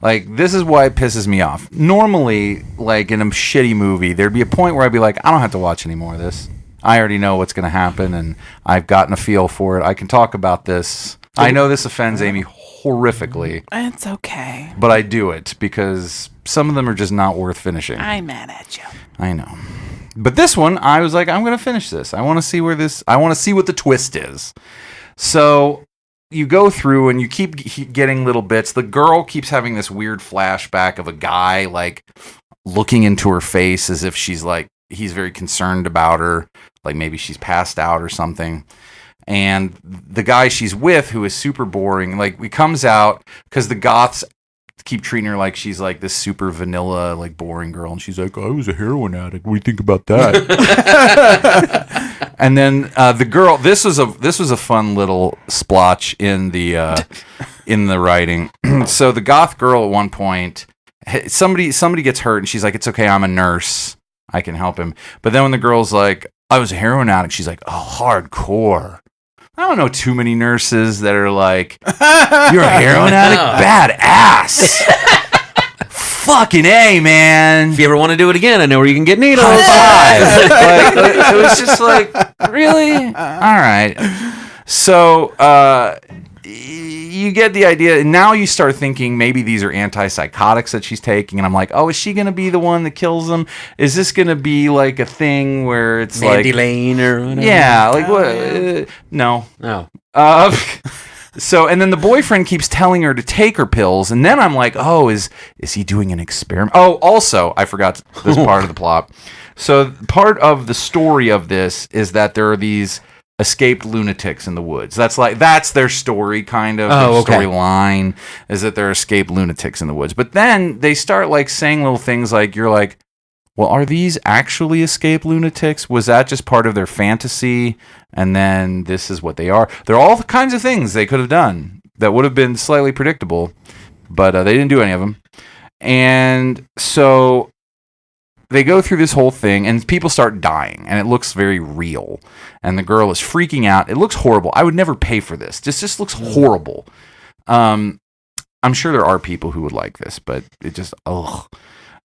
Like, this is why it pisses me off. Normally, like in a shitty movie, there'd be a point where I'd be like, I don't have to watch any more of this. I already know what's going to happen, and I've gotten a feel for it. I can talk about this. I know this offends Amy horrifically. It's okay. But I do it because some of them are just not worth finishing. I'm mad at you. I know. But this one, I was like, I'm going to finish this. I want to see what the twist is. So you go through and you keep getting little bits. The girl keeps having this weird flashback of a guy like looking into her face as if she's like, he's very concerned about her. Like maybe she's passed out or something. And the guy she's with, who is super boring, like he comes out because the goths keep treating her like she's like this super vanilla, like boring girl. And she's like, I was a heroin addict. What do you think about that? And then the girl, this was a fun little splotch in the writing. So the goth girl at one point, somebody gets hurt and she's like, it's okay, I'm a nurse, I can help him. But then when the girl's like, I was a heroin addict, she's like, oh, hardcore. I don't know too many nurses that are like, you're a heroin addict? Badass. Fucking A, man. If you ever want to do it again, I know where you can get needles. High five. Like, it was just like, really? All right. So you get the idea. And now you start thinking maybe these are antipsychotics that she's taking. And I'm like, oh, is she going to be the one that kills them? Is this going to be like a thing where it's Mandy like Lane or whatever? Yeah. Like what? No. No. So, and then the boyfriend keeps telling her to take her pills, and then I'm like, oh, is he doing an experiment? Oh, also, I forgot this part of the plot. So, part of the story of this is that there are these escaped lunatics in the woods. That's their story, kind of. Oh, their okay. storyline is that there are escaped lunatics in the woods. But then they start like saying little things like, you're like, well, are these actually escaped lunatics? Was that just part of their fantasy? And then this is what they are. There are all kinds of things they could have done that would have been slightly predictable, but they didn't do any of them. And so they go through this whole thing, and people start dying, and it looks very real. And the girl is freaking out. It looks horrible. I would never pay for this. This just looks horrible. I'm sure there are people who would like this, but it just, ugh.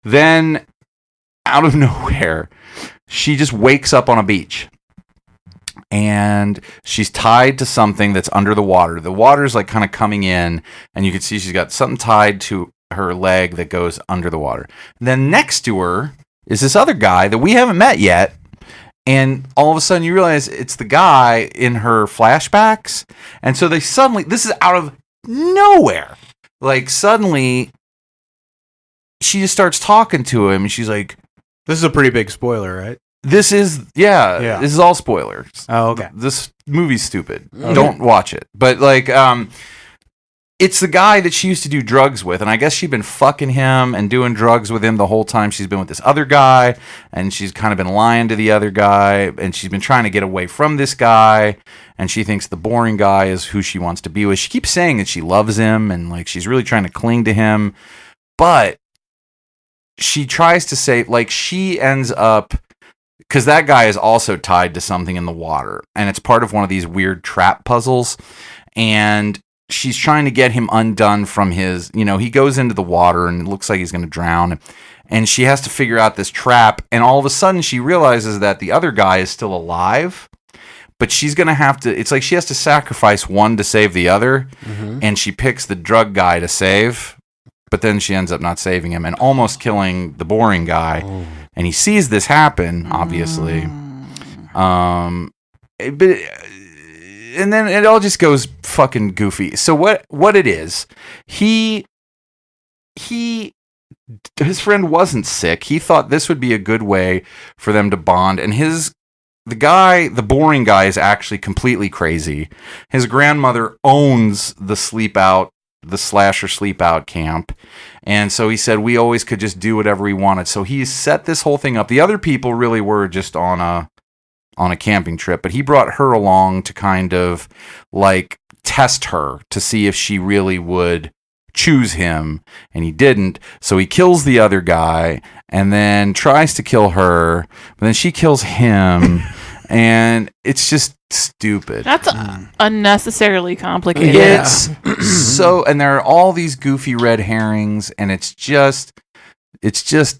Then, out of nowhere, she just wakes up on a beach. And she's tied to something that's under the water. The water's like kind of coming in, and you can see she's got something tied to her leg that goes under the water. And then next to her is this other guy that we haven't met yet. And all of a sudden you realize it's the guy in her flashbacks. And so they suddenly, this is out of nowhere. Like suddenly she just starts talking to him, and she's like, This is a pretty big spoiler, right? This is this is all spoilers. Oh, okay. This movie's stupid. Don't watch it. But like it's the guy that she used to do drugs with, and I guess she'd been fucking him and doing drugs with him the whole time she's been with this other guy, and she's kind of been lying to the other guy, and she's been trying to get away from this guy, and she thinks the boring guy is who she wants to be with. She keeps saying that she loves him, and like she's really trying to cling to him, but she tries to say, like, she ends up, because that guy is also tied to something in the water, and it's part of one of these weird trap puzzles, and she's trying to get him undone from his, he goes into the water and it looks like he's going to drown, and she has to figure out this trap, and all of a sudden she realizes that the other guy is still alive, but she's going to have to, it's like she has to sacrifice one to save the other, and she picks the drug guy to save, but then she ends up not saving him and almost killing the boring guy. And he sees this happen, obviously. and then it all just goes fucking goofy. So what it is, his friend wasn't sick. He thought this would be a good way for them to bond, and the boring guy is actually completely crazy. His grandmother owns the slasher sleep out camp. And so he said we always could just do whatever we wanted. So he set this whole thing up. The other people really were just on a camping trip, but he brought her along to kind of like test her to see if she really would choose him, and he didn't. So he kills the other guy and then tries to kill her, but then she kills him. And it's just stupid. That's unnecessarily complicated. It's so, and there are all these goofy red herrings, and it's just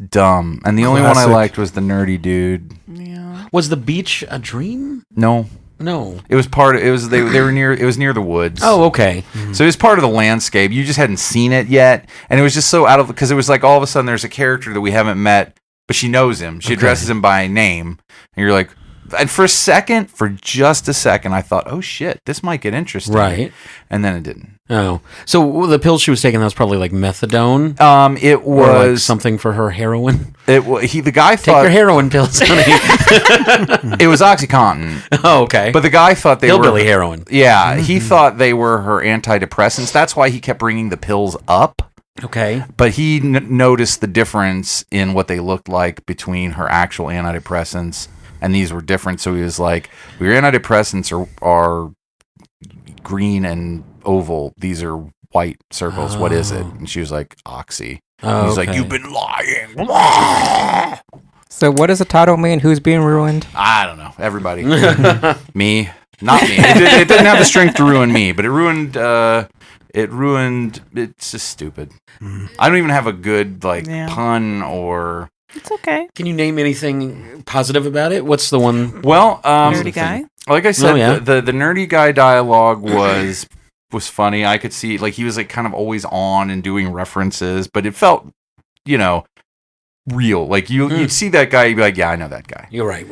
dumb. And the only one I liked was the nerdy dude. Yeah. Was the beach a dream? No. It was part of, they were near, it was near the woods. Oh, okay. So it was part of the landscape. You just hadn't seen it yet. And it was just so because it was like all of a sudden there's a character that we haven't met, but she knows him. She addresses him by name. And you're like, and for just a second, I thought, oh shit, this might get interesting. Right. And then it didn't. Oh. So the pills she was taking, that was probably like methadone? It was. Or like something for her heroin? The guy thought. Take your heroin pills, honey. It was OxyContin. Oh, okay. But the guy thought they were. Hillbilly heroin. Yeah. He thought they were her antidepressants. That's why he kept bringing the pills up. Okay. But he noticed the difference in what they looked like between her actual antidepressants. And these were different, so he was like, well, your antidepressants are green and oval. These are white circles. What is it? And she was like, Oxy. And he's like, you've been lying. So what does the title mean? Who's being ruined? I don't know. Everybody. Me. Not me. It didn't have the strength to ruin me, but it ruined... It's just stupid. I don't even have a good pun or... It's okay. Can you name anything positive about it? What's the one? Well, nerdy guy. Like I said, the nerdy guy dialogue was funny. I could see he was kind of always on and doing references, but it felt, real. Like you'd see that guy, you'd be like, yeah, I know that guy. You're right.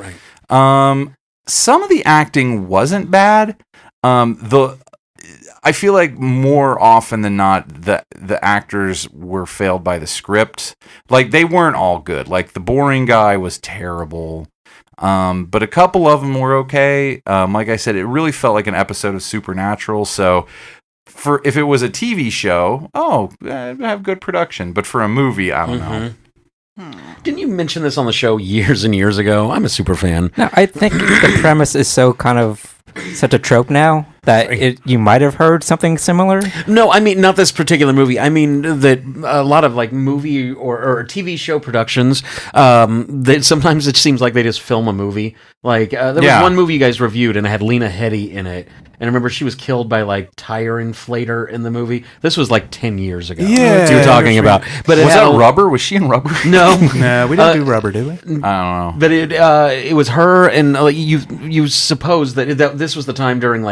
Some of the acting wasn't bad. I feel like more often than not, the actors were failed by the script. Like, they weren't all good. Like, the boring guy was terrible. But a couple of them were okay. Like I said, it really felt like an episode of Supernatural. So, if it was a TV show, have good production. But for a movie, I don't know. Didn't you mention this on the show years and years ago? I'm a super fan. No, I think the premise is so kind of such a trope now that you might have heard something similar. No, I mean not this particular movie. I mean that a lot of movie or TV show productions, that sometimes it seems like they just film a movie. There was one movie you guys reviewed and it had Lena Headey in it. And I remember she was killed by tire inflator in the movie. This was 10 years ago. Yeah, you were talking about. But was that Rubber? Was she in Rubber? No, no, we didn't do Rubber, did we? I don't know. But it was her, and you suppose that this was the time during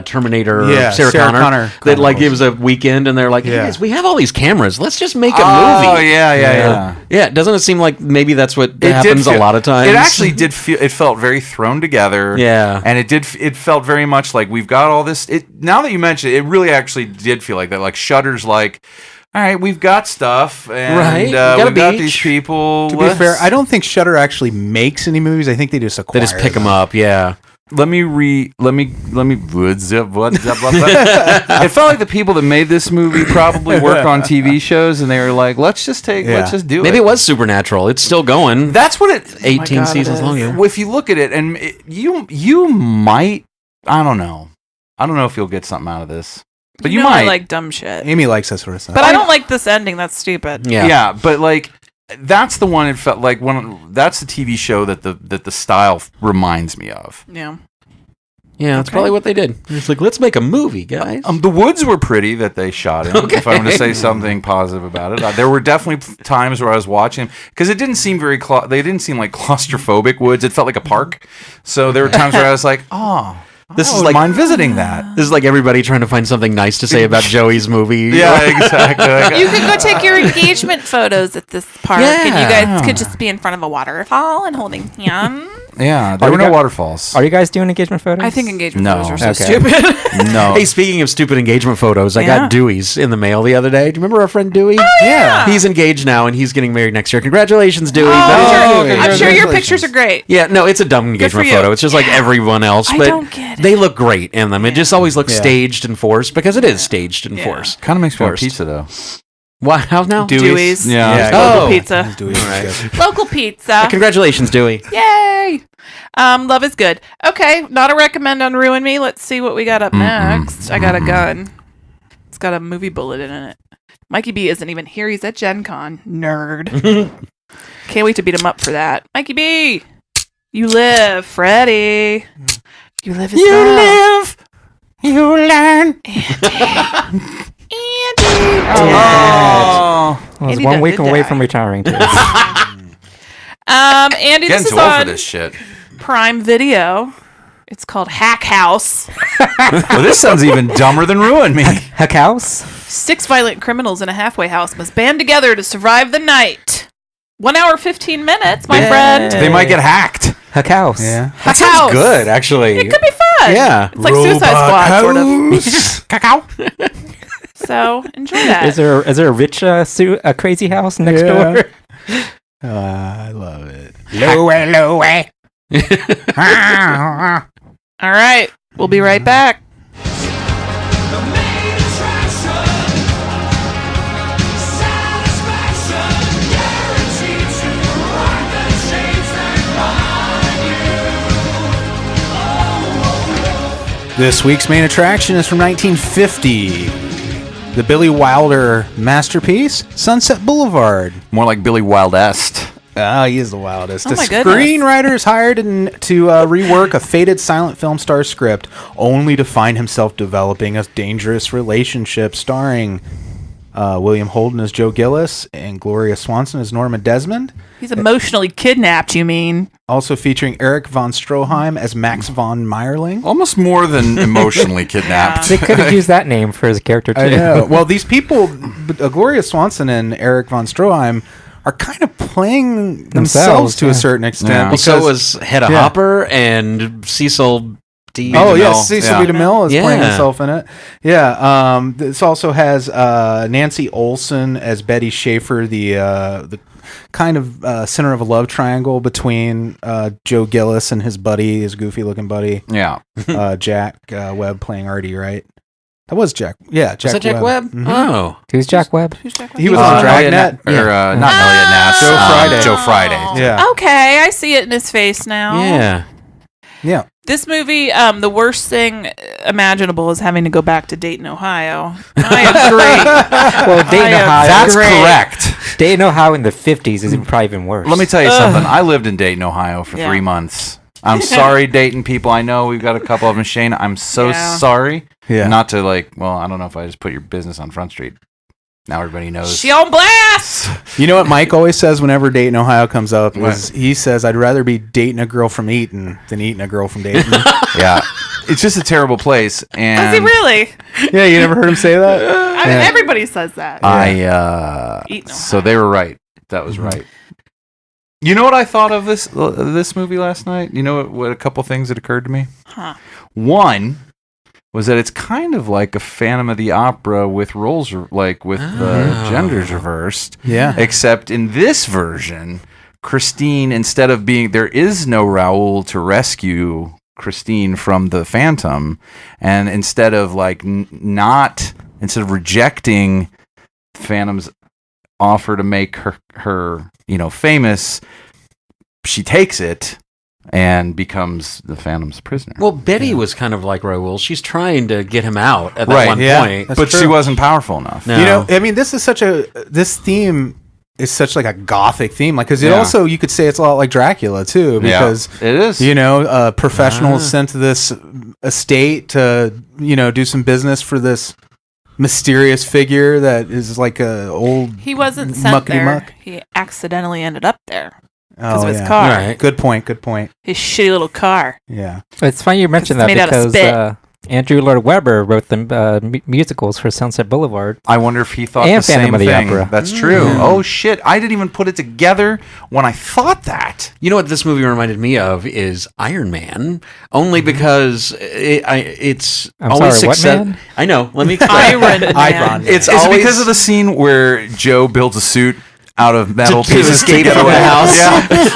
Terminator, Sarah Connor that it was a weekend, and they're like, hey guys, we have all these cameras. Let's just make a movie. Oh yeah. Yeah, doesn't it seem like maybe that's what happens a lot of times? It actually did feel. It felt very thrown together. Yeah, and it felt very much like we've got all this. Now that you mention it, it really actually did feel like that. Like Shudder's like, all right, we've got stuff, and we've got these people. To be fair, I don't think Shudder actually makes any movies. I think they just acquire. They just pick them up. Yeah. Let me. It felt like the people that made this movie probably work on TV shows, and they were like, let's just do it. Maybe it was Supernatural. It's still going. That's what it. 18 seasons long. Well, if you look at it, and you might. I don't know. I don't know if you'll get something out of this. But you might. I like dumb shit. Amy likes that sort of stuff. But I don't like this ending. That's stupid. Yeah, but that's the one. It felt like that's the TV show that the style reminds me of. Yeah. Yeah, that's probably what they did. It's like, let's make a movie, guys. The woods were pretty that they shot in. If I'm going to say something positive about it, there were definitely times where I was watching because it didn't seem they didn't seem like claustrophobic woods. It felt like a park. So there were times where I was like, this is like mind visiting that. This is like everybody trying to find something nice to say about Joey's movie. Yeah, exactly. You could go take your engagement photos at this park, and you guys could just be in front of a waterfall and holding hands. Yeah, there Are were you no gu- waterfalls. Are you guys doing engagement photos? I think engagement No. photos are so Okay. stupid. No. Hey, speaking of stupid engagement photos, I Yeah. got Dewey's in the mail the other day. Do you remember our friend Dewey? yeah. He's engaged now, and he's getting married next year. Congratulations, Dewey. Oh, buddy. I'm sure your pictures are great. Yeah, no, it's a dumb engagement you. photo. It's just like everyone else, I but don't get it. they look great in them. It just always looks Yeah. staged and forced because it is staged and Yeah. forced. Kind of makes me want Forced. pizza though. What? How now? Dewey's. Yeah. Local Oh. pizza. Dewey's. Local pizza. Congratulations, Dewey. Yay! Love is good. Okay, not a recommend on Ruin Me. Let's see what we got up next. I got a gun. It's got a movie bullet in it. Mikey B isn't even here. He's at Gen Con. Nerd. Can't wait to beat him up for that. Mikey B! You live, Freddy. You live as well. You learn. Andy. Oh, I was Andy 1 did week away die. from retiring, too. Andy, getting this too is old for on this shit. Prime Video. It's called Hack House. Well, this sounds even dumber than Ruin Me. Heck house? 6 violent criminals in a halway house must band together to survive the night. 1 hour, 15 minutes, my friend. They might get hacked. Heck house. Yeah. Hack House. Good, actually. It could be fun. Yeah. It's like Suicide Squad, sort of. Cacao. So enjoy that. Is there a rich a crazy house next Yeah. door? I love it. Lowe. All right. We'll be right back. This week's main attraction is from 1950. The Billy Wilder masterpiece, Sunset Boulevard. More like Billy Wildest. Oh, he is the wildest. Oh A my goodness. screenwriter is hired to rework a faded silent film star script, only to find himself developing a dangerous relationship starring William Holden as Joe Gillis and Gloria Swanson as Norma Desmond. He's emotionally kidnapped, you mean? Also featuring Eric von Stroheim as Max von Meyerling. Almost more than emotionally kidnapped. They could have used that name for his character, too. I know. Well, these people, Gloria Swanson and Eric von Stroheim, are kind of playing themselves to a certain extent. Yeah. Well, Because, so was Hedda Yeah. Hopper and Cecil D. oh, DeMille. yes, Cecil B. DeMille is playing Yeah. himself in it. Yeah. This also has Nancy Olson as Betty Schaefer, the kind of center of a love triangle between Joe Gillis and his buddy, his goofy-looking buddy, Yeah. Jack Webb playing Artie, right? That was Jack. Yeah, Jack Was that Jack Webb? Mhm. Oh. Who's Jack Webb? Who's Jack? He was on Dragnet. Or, not Elliot Ness. Joe Friday. Joe Friday. Yeah. Okay, I see it in his face now. Yeah. Yeah. This movie, the worst thing imaginable is having to go back to Dayton, Ohio. I agree. Well, Dayton, Ohio. That's Great. correct. Dayton, Ohio in the 50s is probably even worse. Let me tell you something. I lived in Dayton, Ohio for Yeah. 3 months. I'm sorry, Dayton people. I know we've got a couple of them. Shane, I'm so Yeah. sorry. Yeah. Not to I don't know if I just put your business on Front Street. Now everybody knows. She on blast. You know what Mike always says whenever Dayton, Ohio comes up? What? Is he says, I'd rather be dating a girl from Eaton than eating a girl from Dayton. Yeah. It's just a terrible place. And Does he really? Yeah, you never heard him say that? I mean, everybody says that. Eaton, So they were right. That was right. You know what I thought of this movie last night? You know what a couple things that occurred to me? Huh. One was that it's kind of like a Phantom of the Opera with roles, like with genders reversed. Yeah. Except in this version, Christine, instead of being, there is no Raoul to rescue Christine from the Phantom, and instead of instead of rejecting Phantom's offer to make her famous, she takes it and becomes the Phantom's prisoner. Well, Betty was kind of like Raoul. She's trying to get him out at that Right, one yeah. point. That's but true. she wasn't powerful enough. No. You know, I mean, this theme is such like a gothic theme, like because it Yeah. also you could say it's a lot like Dracula too, because it is. a professional is sent to this estate to do some business for this mysterious figure that is like a old. He wasn't sent Muckety there. muck. He accidentally ended up there because Oh, of his yeah. car. Right. Good point. His shitty little car. Yeah. It's funny you mentioned It's that made out of because spit. Andrew Lloyd Webber wrote the musicals for Sunset Boulevard. I wonder if he thought And the same Phantom of the thing. Opera. That's true. Oh shit! I didn't even put it together when I thought that. You know what this movie reminded me of is Iron Man, only because it's I'm always sorry, what success. man? I know. Let me explain. Iron Man. Iron. It's always- always because of the scene where Joe builds a suit out of metal to pieces escape to get from away. the house.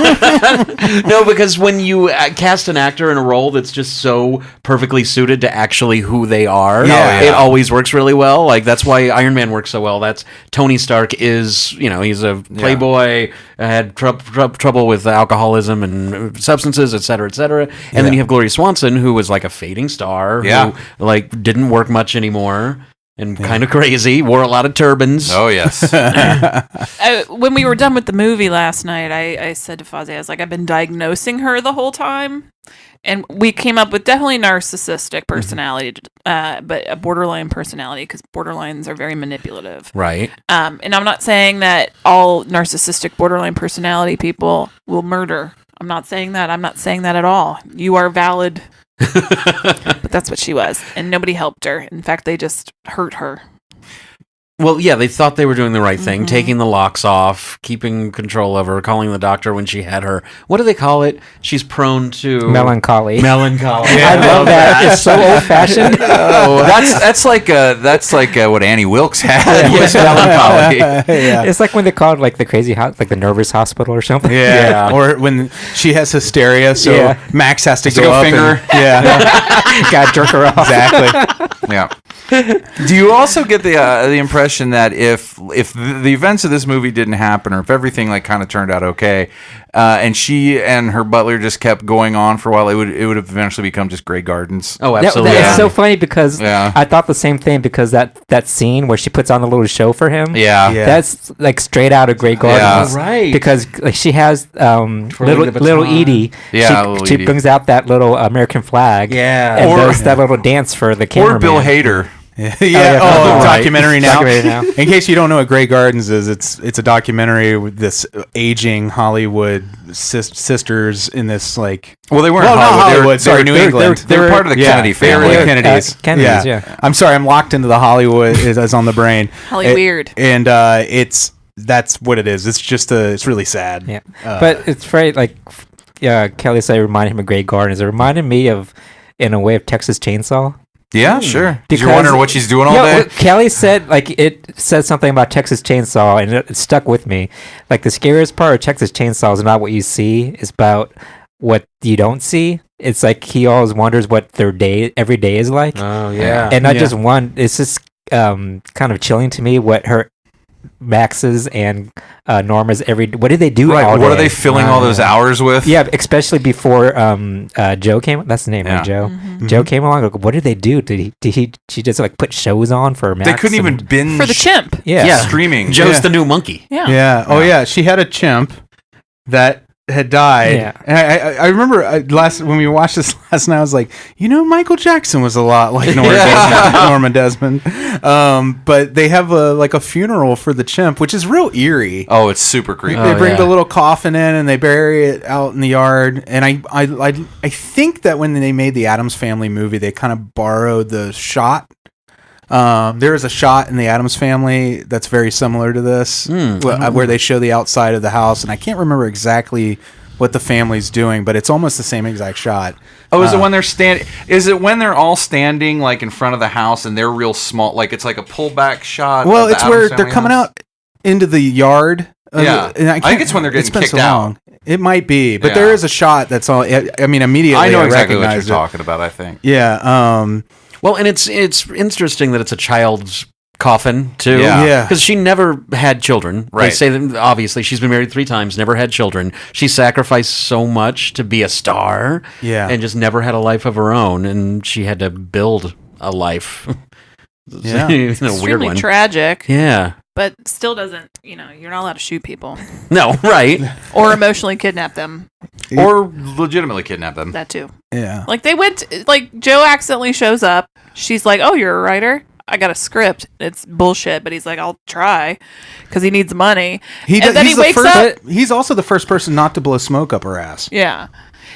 Yeah. No, because when you cast an actor in a role that's just so perfectly suited to actually who they are, Yeah. it always works really well. Like that's why Iron Man works so well. That's Tony Stark is, he's a playboy, had trouble with alcoholism and substances, et cetera, et cetera. And then you have Gloria Swanson, who was like a fading star, who like didn't work much anymore. And kind of crazy, wore a lot of turbans. Oh yes. When we were done with the movie last night, I said to Fozzie, I was like, I've been diagnosing her the whole time. And we came up with definitely narcissistic personality, but a borderline personality, because borderlines are very manipulative. Right. And I'm not saying that all narcissistic borderline personality people will murder. I'm not saying that. I'm not saying that at all. You are valid. But that's what she was. And nobody helped her. In fact, they just hurt her. Well, yeah, they thought they were doing the right thing, taking the locks off, keeping control of her, calling the doctor when she had her. What do they call it? She's prone to Melancholy. Melancholy. I love that. It's so old-fashioned. That's like what Annie Wilkes had. Was melancholy. It's like when they call it like the crazy like the nervous hospital or something. Yeah. Or when she has hysteria, so Max has to go up finger. Gotta jerk her off. Exactly. Yeah. Do you also get the impression that if the events of this movie didn't happen, or if everything like kind of turned out okay, and she and her butler just kept going on for a while, it would have eventually become just Grey Gardens? Oh, absolutely. It's so funny because Yeah. I thought the same thing, because that scene where she puts on the little show for him. Yeah. That's like straight out of Grey Gardens. Yeah. Right. Because like she has little baton. Edie. Yeah, little she Edie. brings out that little American flag. Yeah. And Or- does that little dance for the cameraman. Or Bill Hader. Yeah. Right. Documentary now. Documentary now. In case you don't know what Grey Gardens is, it's a documentary with this aging Hollywood sisters in this like. Well, they weren't Well, not Hollywood. Hollywood. Sorry, New England. They were part of the Kennedy They were family. the Kennedys. Kennedys, yeah. I'm sorry, I'm locked into the Hollywood is on the brain. Weird. And that's what it is. It's just it's really sad. Yeah. But it's very like Kelly said, it reminded him of Grey Gardens. It reminded me of, in a way, of Texas Chainsaw. Yeah, sure. Because- You're wondering what she's doing all day? what Kelly said, like, it said something about Texas Chainsaw, and it stuck with me. Like, the scariest part of Texas Chainsaw is not what you see, it's about what you don't see. It's like he always wonders what every day is like. Oh, yeah. And not just one, it's just kind of chilling to me what her Max's and Norma's what did they do all Right. day? What are they filling all those hours with? Yeah, especially before Joe came. That's the name, Yeah. right, Joe. Joe came along. Like, what did they do? She just like put shows on for Max? They couldn't even binge For the chimp. Yeah. streaming. Joe's the new monkey. Yeah. Yeah. Oh yeah. She had a chimp that had died. Yeah. And I remember when we watched this last night, I was like, Michael Jackson was a lot like Norma Desmond. But they have a funeral for the chimp, which is real eerie. Oh, it's super creepy. They bring the little coffin in and they bury it out in the yard. And I think that when they made the Addams Family movie, they kind of borrowed the shot. There is a shot in the Addams Family that's very similar to this, where they show the outside of the house, and I can't remember exactly what the family's doing, but it's almost the same exact shot. Oh, is it when they're standing? Is it when they're all standing like in front of the house and they're real small? Like it's like a pullback shot. Well, of the it's where Addams they're Family coming house? out into the yard. Yeah. And I think it's when they're getting been kicked out. long. It might be, but Yeah. there is a shot that's all. I mean, immediately I know exactly what you're recognized it. talking about. I think. Yeah. Well, and it's interesting that it's a child's coffin too. Yeah. Because she never had children. They Right. say that obviously she's been married 3 times, never had children. She sacrificed so much to be a star. Yeah. And just never had a life of her own, and she had to build a life. Yeah. It's a weird Extremely one. tragic, Yeah. but still doesn't, you're not allowed to shoot people No, right. or emotionally kidnap them. Or legitimately kidnap them. That too. Yeah. Like Joe accidentally shows up. She's like, "Oh, you're a writer? I got a script. It's bullshit." But he's like, "I'll try," because he needs money. And then he wakes up. He's also the first person not to blow smoke up her ass. Yeah.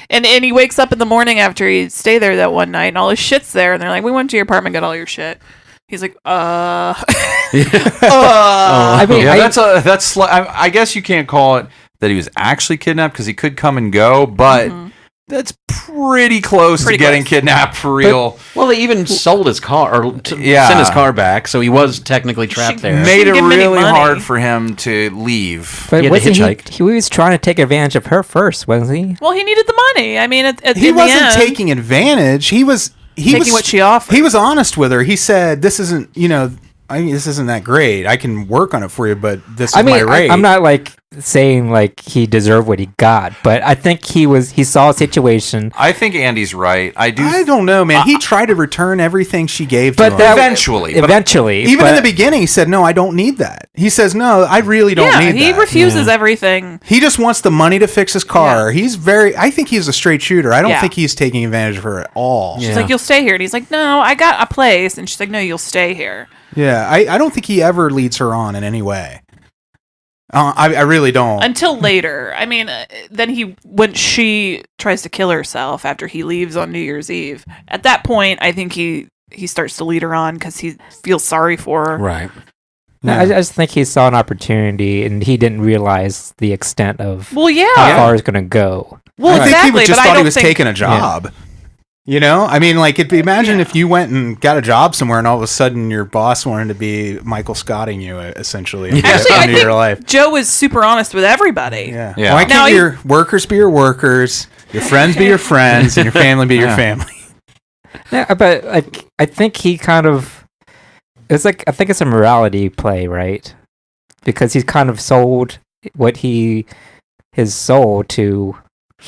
And he wakes up in the morning after he stayed there that one night, and all his shit's there, and they're like, "We went to your apartment, got all your shit." He's like, I mean, Yeah, I guess you can't call it that he was actually kidnapped because he could come and go, but that's pretty close to getting kidnapped for real. Well, they even sold his car or sent his car back, so he was technically trapped there. Made it really hard for him to leave. But He had to hitchhike. he was trying to take advantage of her first, wasn't he? "Well, he needed the money. I mean, He wasn't taking advantage. He was taking what she offered. He was honest with her. He said, "This isn't, this isn't that great. I can work on it for you, but this is my rate." I'm not like saying like he deserved what he got, but I think he saw a situation. I think Andy's right. I don't know, man. He tried to return everything she gave to But him. Eventually. Even in the beginning, he said, "No, I don't need that." He says, "No, I really don't need that." He refuses everything. He just wants the money to fix his car. I think he's a straight shooter. I don't think he's taking advantage of her at all. She's like, "You'll stay here," and he's like, "No, I got a place," and she's like, "No, you'll stay here." Yeah, I don't think he ever leads her on in any way. I really don't. Until later. I mean, then when she tries to kill herself after he leaves on New Year's Eve, at that point, I think he starts to lead her on because he feels sorry for her. Right. No, I just think he saw an opportunity and he didn't realize the extent of how far it's going to go. Well, I think he just thought he was taking a job. Yeah. You know, I mean, like, imagine if you went and got a job somewhere and all of a sudden your boss wanted to be Michael Scotting you, essentially, Actually, I think your life. Joe is super honest with everybody. Yeah. Why can't your workers be your workers, your friends be your friends, and your family be your family? Yeah, but like, I think he kind of, I think it's a morality play, right? Because he's kind of sold his soul to.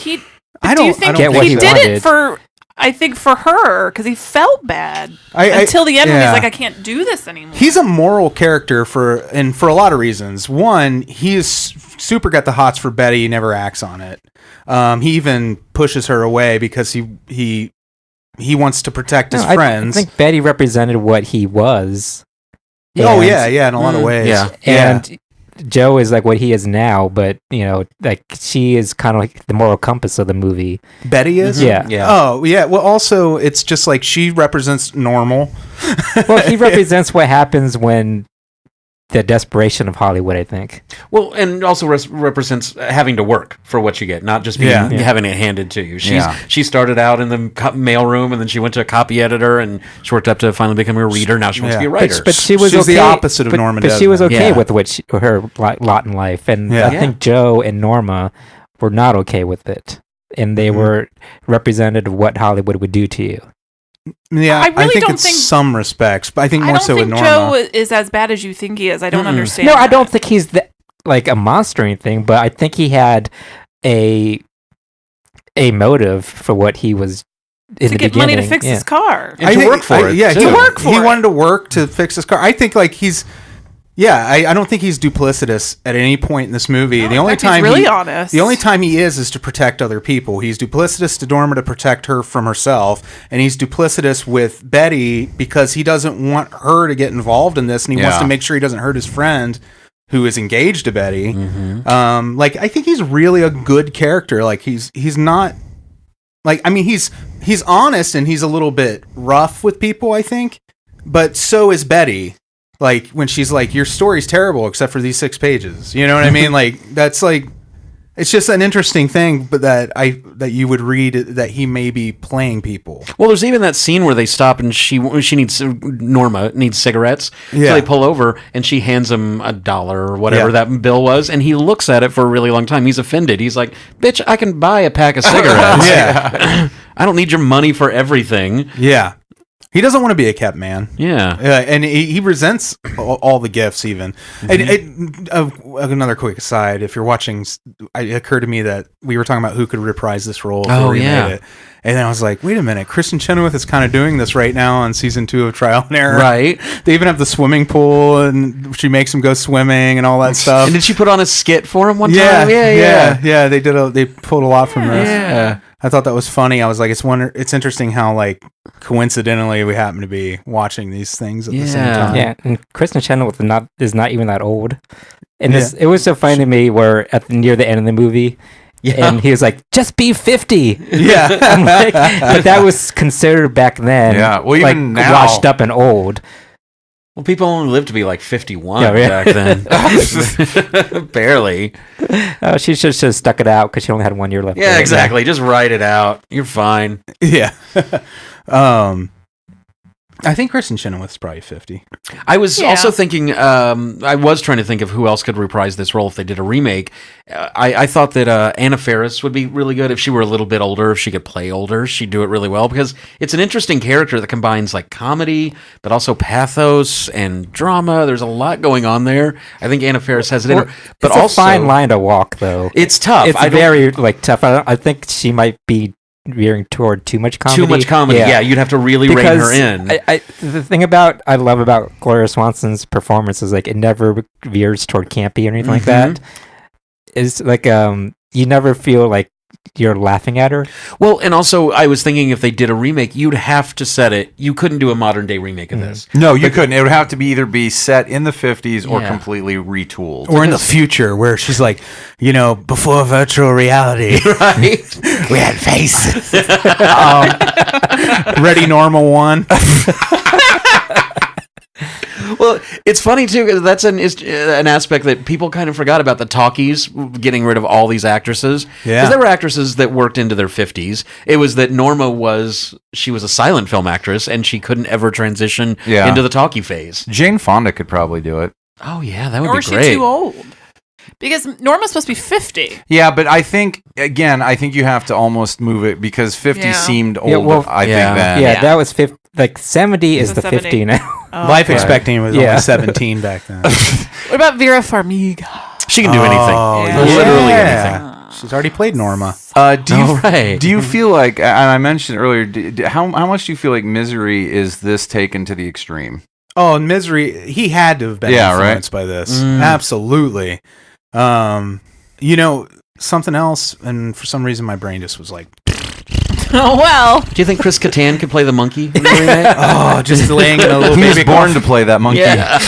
Do you think he did it for? I think for her, because he felt bad until the end when he's like, I can't do this anymore. He's a moral character for a lot of reasons. One, he's super got the hots for Betty. He never acts on it. He even pushes her away because he wants to protect his friends. I think Betty represented what he was. In a lot of ways. Yeah. And Joe is like what he is now, but like she is kind of like the moral compass of the movie. Betty is? Yeah. Oh, yeah. Well, also, it's just like she represents normal. Well, he represents what happens when the desperation of Hollywood, I think. Well, and also represents having to work for what you get, not just having it handed to you. She started out in the mailroom, and then she went to a copy editor, and she worked up to finally becoming a reader. Now she wants to be a writer. But she's the opposite of Norma But she was okay with her lot in life, and I think Joe and Norma were not okay with it, and they were represented what Hollywood would do to you. Yeah, I think in some respects, but I think more so with Norma. Joe is as bad as you think he is. I don't understand. No, I don't think he's like a monster or anything, but I think he had a motive for what he was in the beginning. To get money to fix his car. And to work for it. Yeah, to work for it. He wanted to work to fix his car. I think like he's... Yeah, I don't think he's duplicitous at any point in this movie. The only time he's really honest. The only time he is to protect other people. He's duplicitous to Norma to protect her from herself, and he's duplicitous with Betty because he doesn't want her to get involved in this, and he wants to make sure he doesn't hurt his friend who is engaged to Betty. Like I think he's really a good character. Like he's not like, I mean, he's honest and he's a little bit rough with people, I think, but so is Betty. Like when she's like, your story's terrible except for these 6 pages. You know what I mean? Like that's like, it's just an interesting thing, but that you would read that he may be playing people. Well, there's even that scene where they stop and Norma needs cigarettes. Yeah. So they pull over and she hands him $1 or whatever that bill was, and he looks at it for a really long time. He's offended. He's like, "Bitch, I can buy a pack of cigarettes. I don't need your money for everything." Yeah. He doesn't want to be a kept man. Yeah. And he resents all the gifts even. And another quick aside, if you're watching, it occurred to me that we were talking about who could reprise this role if we remade it. And then I was like, wait a minute, Kristen Chenoweth is kind of doing this right now on season 2 of Trial and Error. Right. They even have the swimming pool, and she makes him go swimming and all that stuff. And did she put on a skit for him one time? Yeah. Yeah, they pulled a lot from this. Yeah. I thought that was funny. I was like, it's interesting how like coincidentally we happen to be watching these things at the same time. Yeah, and Kristen Chenoweth is not even that old. And it was so funny to me where near the end of the movie, Yeah. And he was like, just be 50. Yeah. I'm like, but that was considered back then. Yeah, well, even like, now- washed up and old. Well, people only lived to be like 51 Yeah, back then. Barely. Oh, she should have stuck it out because she only had 1 year left. Yeah, exactly. Just write it out. You're fine. Yeah. I think Kristen Chenoweth's probably 50. I was Yeah. also thinking, I was trying to think of who else could reprise this role if they did a remake. I thought that Anna Faris would be really good if she were a little bit older, if she could play older. She'd do it really well because it's an interesting character that combines like comedy, but also pathos and drama. There's a lot going on there. I think Anna Faris has it in her. But it's also, a fine line to walk, though. it's tough. It's very like tough. I think she might be veering toward too much comedy. Too much comedy. Yeah, you'd have to really rein her in. The thing I love about Gloria Swanson's performance is like it never veers toward campy or anything like that. It's like you never feel like you're laughing at her. Well, and also I was thinking if they did a remake, you'd have to set it. You couldn't do a modern day remake of this. No, you couldn't. It would have to be either be set in the 50s or Yeah. completely retooled. Or in the future where she's like, before virtual reality, Right? we had faces. Ready Normal 1. Well, it's funny too because that's an aspect that people kind of forgot about, the talkies getting rid of all these actresses. Yeah. Because there were actresses that worked into their 50s. It was that Norma was a silent film actress and she couldn't ever transition Yeah. into the talkie phase. Jane Fonda could probably do it. Oh yeah, that would Or be is she great. too old? Because Norma's supposed to be 50. Yeah, but I think you have to almost move it because 50 Yeah. seemed old. Yeah, well, I yeah. think then. Yeah, Yeah. that was 50. Like 70 is It's the a 70. 50 now. Oh, Life okay. expectancy was Yeah. only 17 back then. What about Vera Farmiga? She can do anything. Yeah. Literally Yeah. anything. She's already played Norma. Do you All right. do you feel like, and I mentioned earlier, how much do you feel like Misery is this taken to the extreme? Oh, and Misery, he had to have been Yeah, right. influenced by this. Absolutely. Something else, and for some reason my brain just was like, Oh, well. Do you think Chris Kattan could play the monkey in the remake? oh, just laying in a little He was baby born coffin. to play that monkey. Yeah.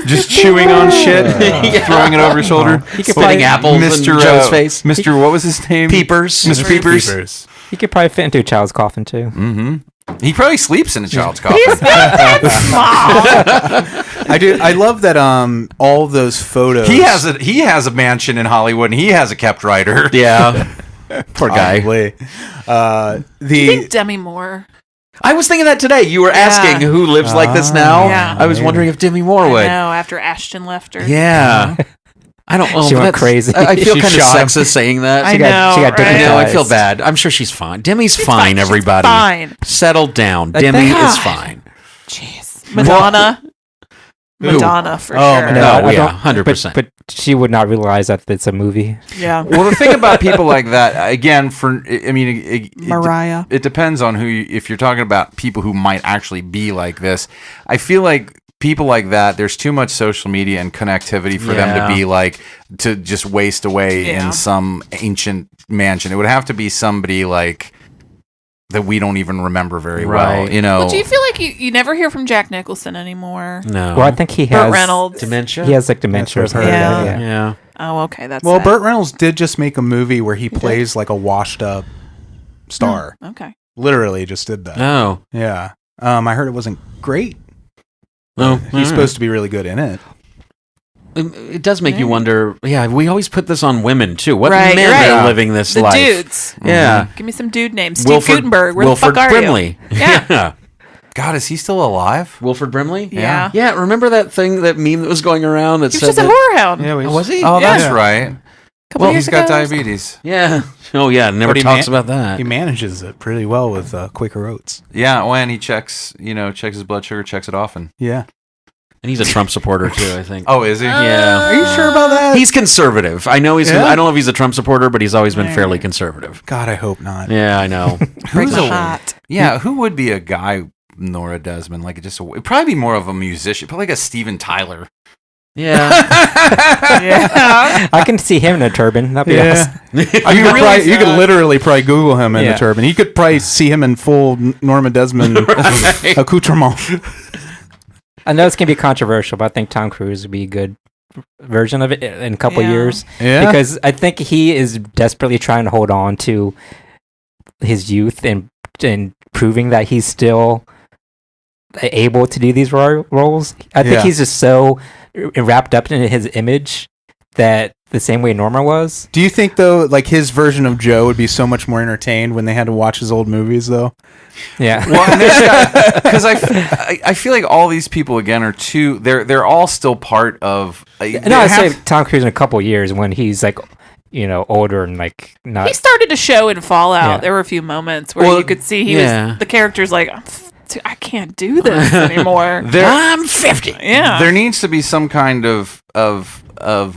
Just chewing on shit, throwing it over his shoulder. He could spitting apples Mr. in Joe's face. Mr. What was his name? Peepers. Mr. Peepers. He could probably fit into a child's coffin too. He probably sleeps in a child's coffin. I love that all those photos. He has a mansion in Hollywood, and he has a kept writer. Yeah. Poor guy. Probably. I think Demi Moore. I was thinking that today. You were asking who lives like this now. Yeah. I was wondering if Demi Moore I would. know, after Ashton left her. Yeah. I don't know. She went that's- crazy. I feel She kind of shot him. sexist saying that. I She got know, different I know. I eyes. feel bad. I'm sure she's fine. Demi's fine, She's everybody. fine. Settle down. I Demi think- is fine. Jeez. Madonna. Who? Madonna, for Oh, sure. No, I yeah, don't- 100%. But she would not realize that it's a movie. Yeah. Well, the thing about people like that, again, Mariah. it depends on if you're talking about people who might actually be like this. I feel like people like that, there's too much social media and connectivity for them Yeah. to be like, to just waste away Yeah. in some ancient mansion. It would have to be somebody like that we don't even remember very well, Right. you know. Well, do you feel like you never hear from Jack Nicholson anymore? No. Well, I think he Burt has Reynolds. Dementia? He has like dementia. That's or what I've something heard, like that, Yeah. Oh, okay. That's Well, sad. Burt Reynolds did just make a movie where he plays like a washed up star. Okay. Literally just did that. Oh. Yeah. I heard it wasn't great. No. He's supposed to be really good in it. It does make you wonder. Yeah, we always put this on women too. What Right, men right. are living this The life? dudes. Yeah. Give me some dude names. Steve Gutenberg. Where Wilford the fuck are Brimley. you? Yeah. God, is he still alive? Wilford Brimley. Yeah. Yeah. Remember that thing, that meme that was going around that He was said just a that? horror hound. Oh, was he? Oh, that's Yeah. right. Couple Well, years he's got ago. diabetes. Yeah. Oh, yeah. Never But he talks man- about that. He manages it pretty well with Quaker Oats. Yeah, when he checks his blood sugar, checks it often. Yeah. And he's a Trump supporter too, I think. Oh, is he? Yeah. Are you sure about that? He's conservative. I know he's. Yeah? I don't know if he's a Trump supporter, but he's always been fairly conservative. God, I hope not. Yeah, I know. Break Who's my a- heart. Yeah, who would be a guy, Nora Desmond? Like, it'd probably be more of a musician, probably like a Steven Tyler. Yeah. Yeah. I can see him in a turban. That'd be awesome. You could literally probably Google him in Yeah. a turban. You could probably see him in full Norma Desmond accoutrement. I know it's gonna be controversial, but I think Tom Cruise would be good. version of it in a couple Yeah. years. Yeah. Because I think he is desperately trying to hold on to his youth and proving that he's still able to do these roles. I think Yeah. he's just so wrapped up in his image that the same way Norma was. Do you think though, like his version of Joe would be so much more entertained when they had to watch his old movies though? Yeah. Well, because I feel like all these people again are too. They're all still part of. No, I say Tom Cruise in a couple years when he's like, older and like not. He started to show in Fallout. Yeah. There were a few moments where you could see he was the character's like, I can't do this anymore. I'm 50. Yeah. There needs to be some kind of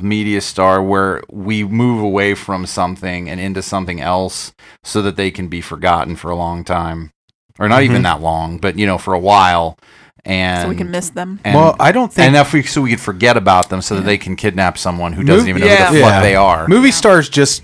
media star where we move away from something and into something else so that they can be forgotten for a long time, or not even that long, but for a while. And so we can miss them. And, Well, I don't think- and if we so we could forget about them so that they can kidnap someone who doesn't even know who the Yeah. fuck they are. Movie stars just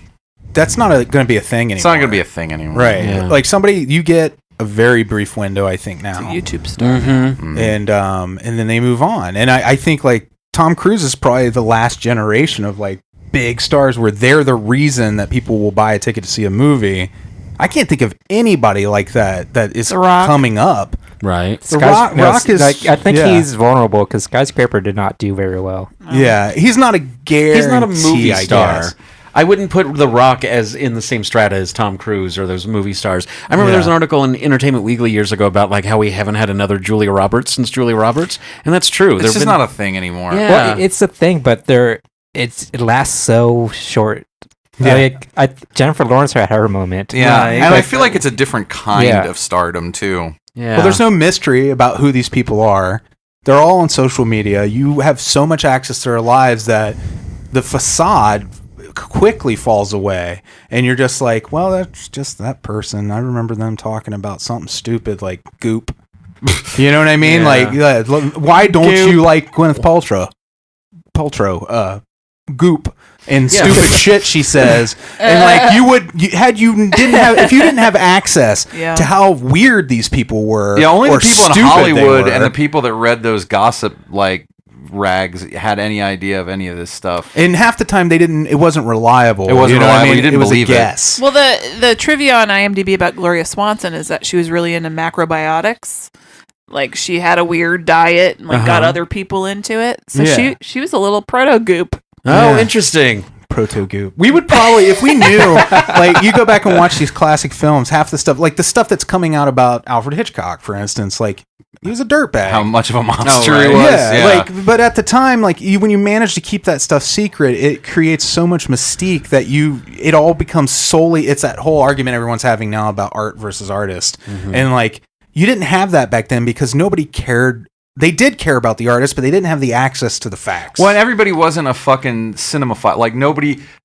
that's not going to be a thing anymore. It's not going to be a thing anymore. right. Yeah. Like somebody you get a very brief window, I think now, YouTube star. Mm-hmm. and then they move on. And I think like Tom Cruise is probably the last generation of like big stars where they're the reason that people will buy a ticket to see a movie. I can't think of anybody like that is The Rock. coming up. Right. The Rock is. Like, I think yeah. he's vulnerable because Skyscraper did not do very well. Yeah, he's not a guarantee. He's not a movie I star. guess. I wouldn't put The Rock as in the same strata as Tom Cruise or those movie stars. I remember there was an article in Entertainment Weekly years ago about like how we haven't had another Julia Roberts since Julia Roberts, and that's true. It's just not a thing anymore. Yeah. Well, it's a thing, but it lasts so short. Yeah. Jennifer Lawrence had her moment. Yeah, Right. and I feel like it's a different kind Yeah. of stardom too. Yeah. Well, there's no mystery about who these people are. They're all on social media. You have so much access to their lives that the facade quickly falls away, and you're just like, well, that's just that person. I remember them talking about something stupid like Goop. You know what I mean? Yeah. Like, why don't you like Gwyneth Paltrow, Goop, and stupid shit she says, and like if you didn't have access to how weird these people were. Yeah, only the or people in stupid they Hollywood were. and the people that read those gossip like rags had any idea of any of this stuff. And half the time it wasn't reliable. It wasn't you know what reliable. I mean? You didn't it was believe a it. guess. Well, the trivia on IMDb about Gloria Swanson is that she was really into macrobiotics. Like she had a weird diet and like got other people into it. So Yeah. she was a little proto goop. Oh, Yeah. interesting. Proto Goop. We would probably, if we knew, like you go back and watch these classic films, half the stuff, like the stuff that's coming out about Alfred Hitchcock, for instance, like he was a dirtbag. How much of a monster right. he was. Yeah, like, but at the time, like when you manage to keep that stuff secret, it creates so much mystique that it all becomes solely. It's that whole argument everyone's having now about art versus artist, and like you didn't have that back then because nobody cared. They did care about the artist, but they didn't have the access to the facts. Well, and everybody wasn't a fucking cinemaphile. Like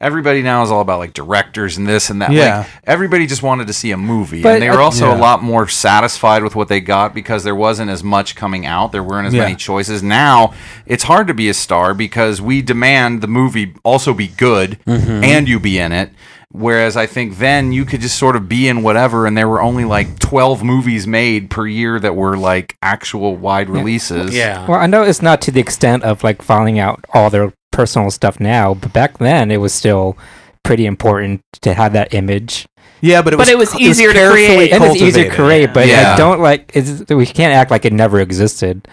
everybody now is all about like directors and this and that. Yeah. Like everybody just wanted to see a movie, But and they were also yeah. a lot more satisfied with what they got because there wasn't as much coming out. There weren't as Yeah. many choices. Now it's hard to be a star because we demand the movie also be good and you be in it. Whereas I think then you could just sort of be in whatever, and there were only like 12 movies made per year that were like actual wide releases. Yeah. Well, I know it's not to the extent of like finding out all their personal stuff now, but back then it was still pretty important to have that image. yeah, but it was easier to carefully create. And it's easier to cultivated. create, but Yeah. I don't we can't act like it never existed.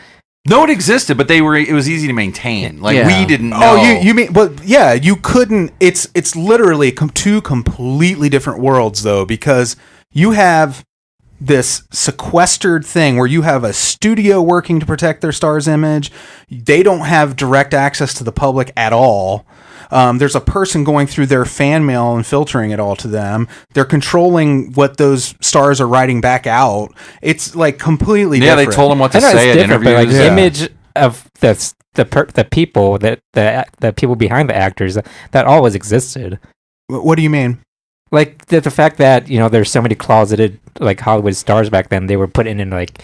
No, it existed, but it was easy to maintain. Like Yeah. we didn't know. Oh, you mean? Well, yeah, you couldn't. It's literally two completely different worlds, though, because you have this sequestered thing where you have a studio working to protect their star's image. They don't have direct access to the public at all. There's a person going through their fan mail and filtering it all to them. They're controlling what those stars are writing back out. It's like completely Yeah, different. they told them what to I know say it's at different, but like interviews. the Yeah. image of the people the people behind the actors that always existed. What do you mean? Like the fact that there's so many closeted like Hollywood stars back then, they were put in like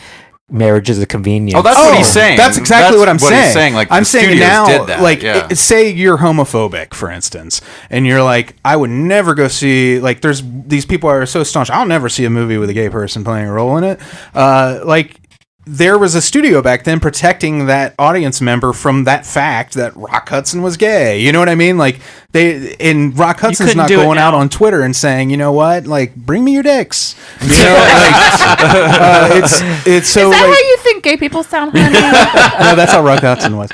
marriages of convenience. Oh, that's what he's saying. That's exactly what I'm saying. He's saying. Like I'm the saying studios now, did that. like, yeah. say you're homophobic, for instance, and you're like, I would never go see. Like, there's these people are so staunch. I'll never see a movie with a gay person playing a role in it. Like, there was a studio back then protecting that audience member from that fact that Rock Hudson was gay. You know what I mean? Like Rock Hudson's couldn't not do it going out now. on Twitter and saying, you know what, like bring me your dicks. You know, it's so. Is that like, how you think gay people sound, honey? no, that's how Rock Hudson was.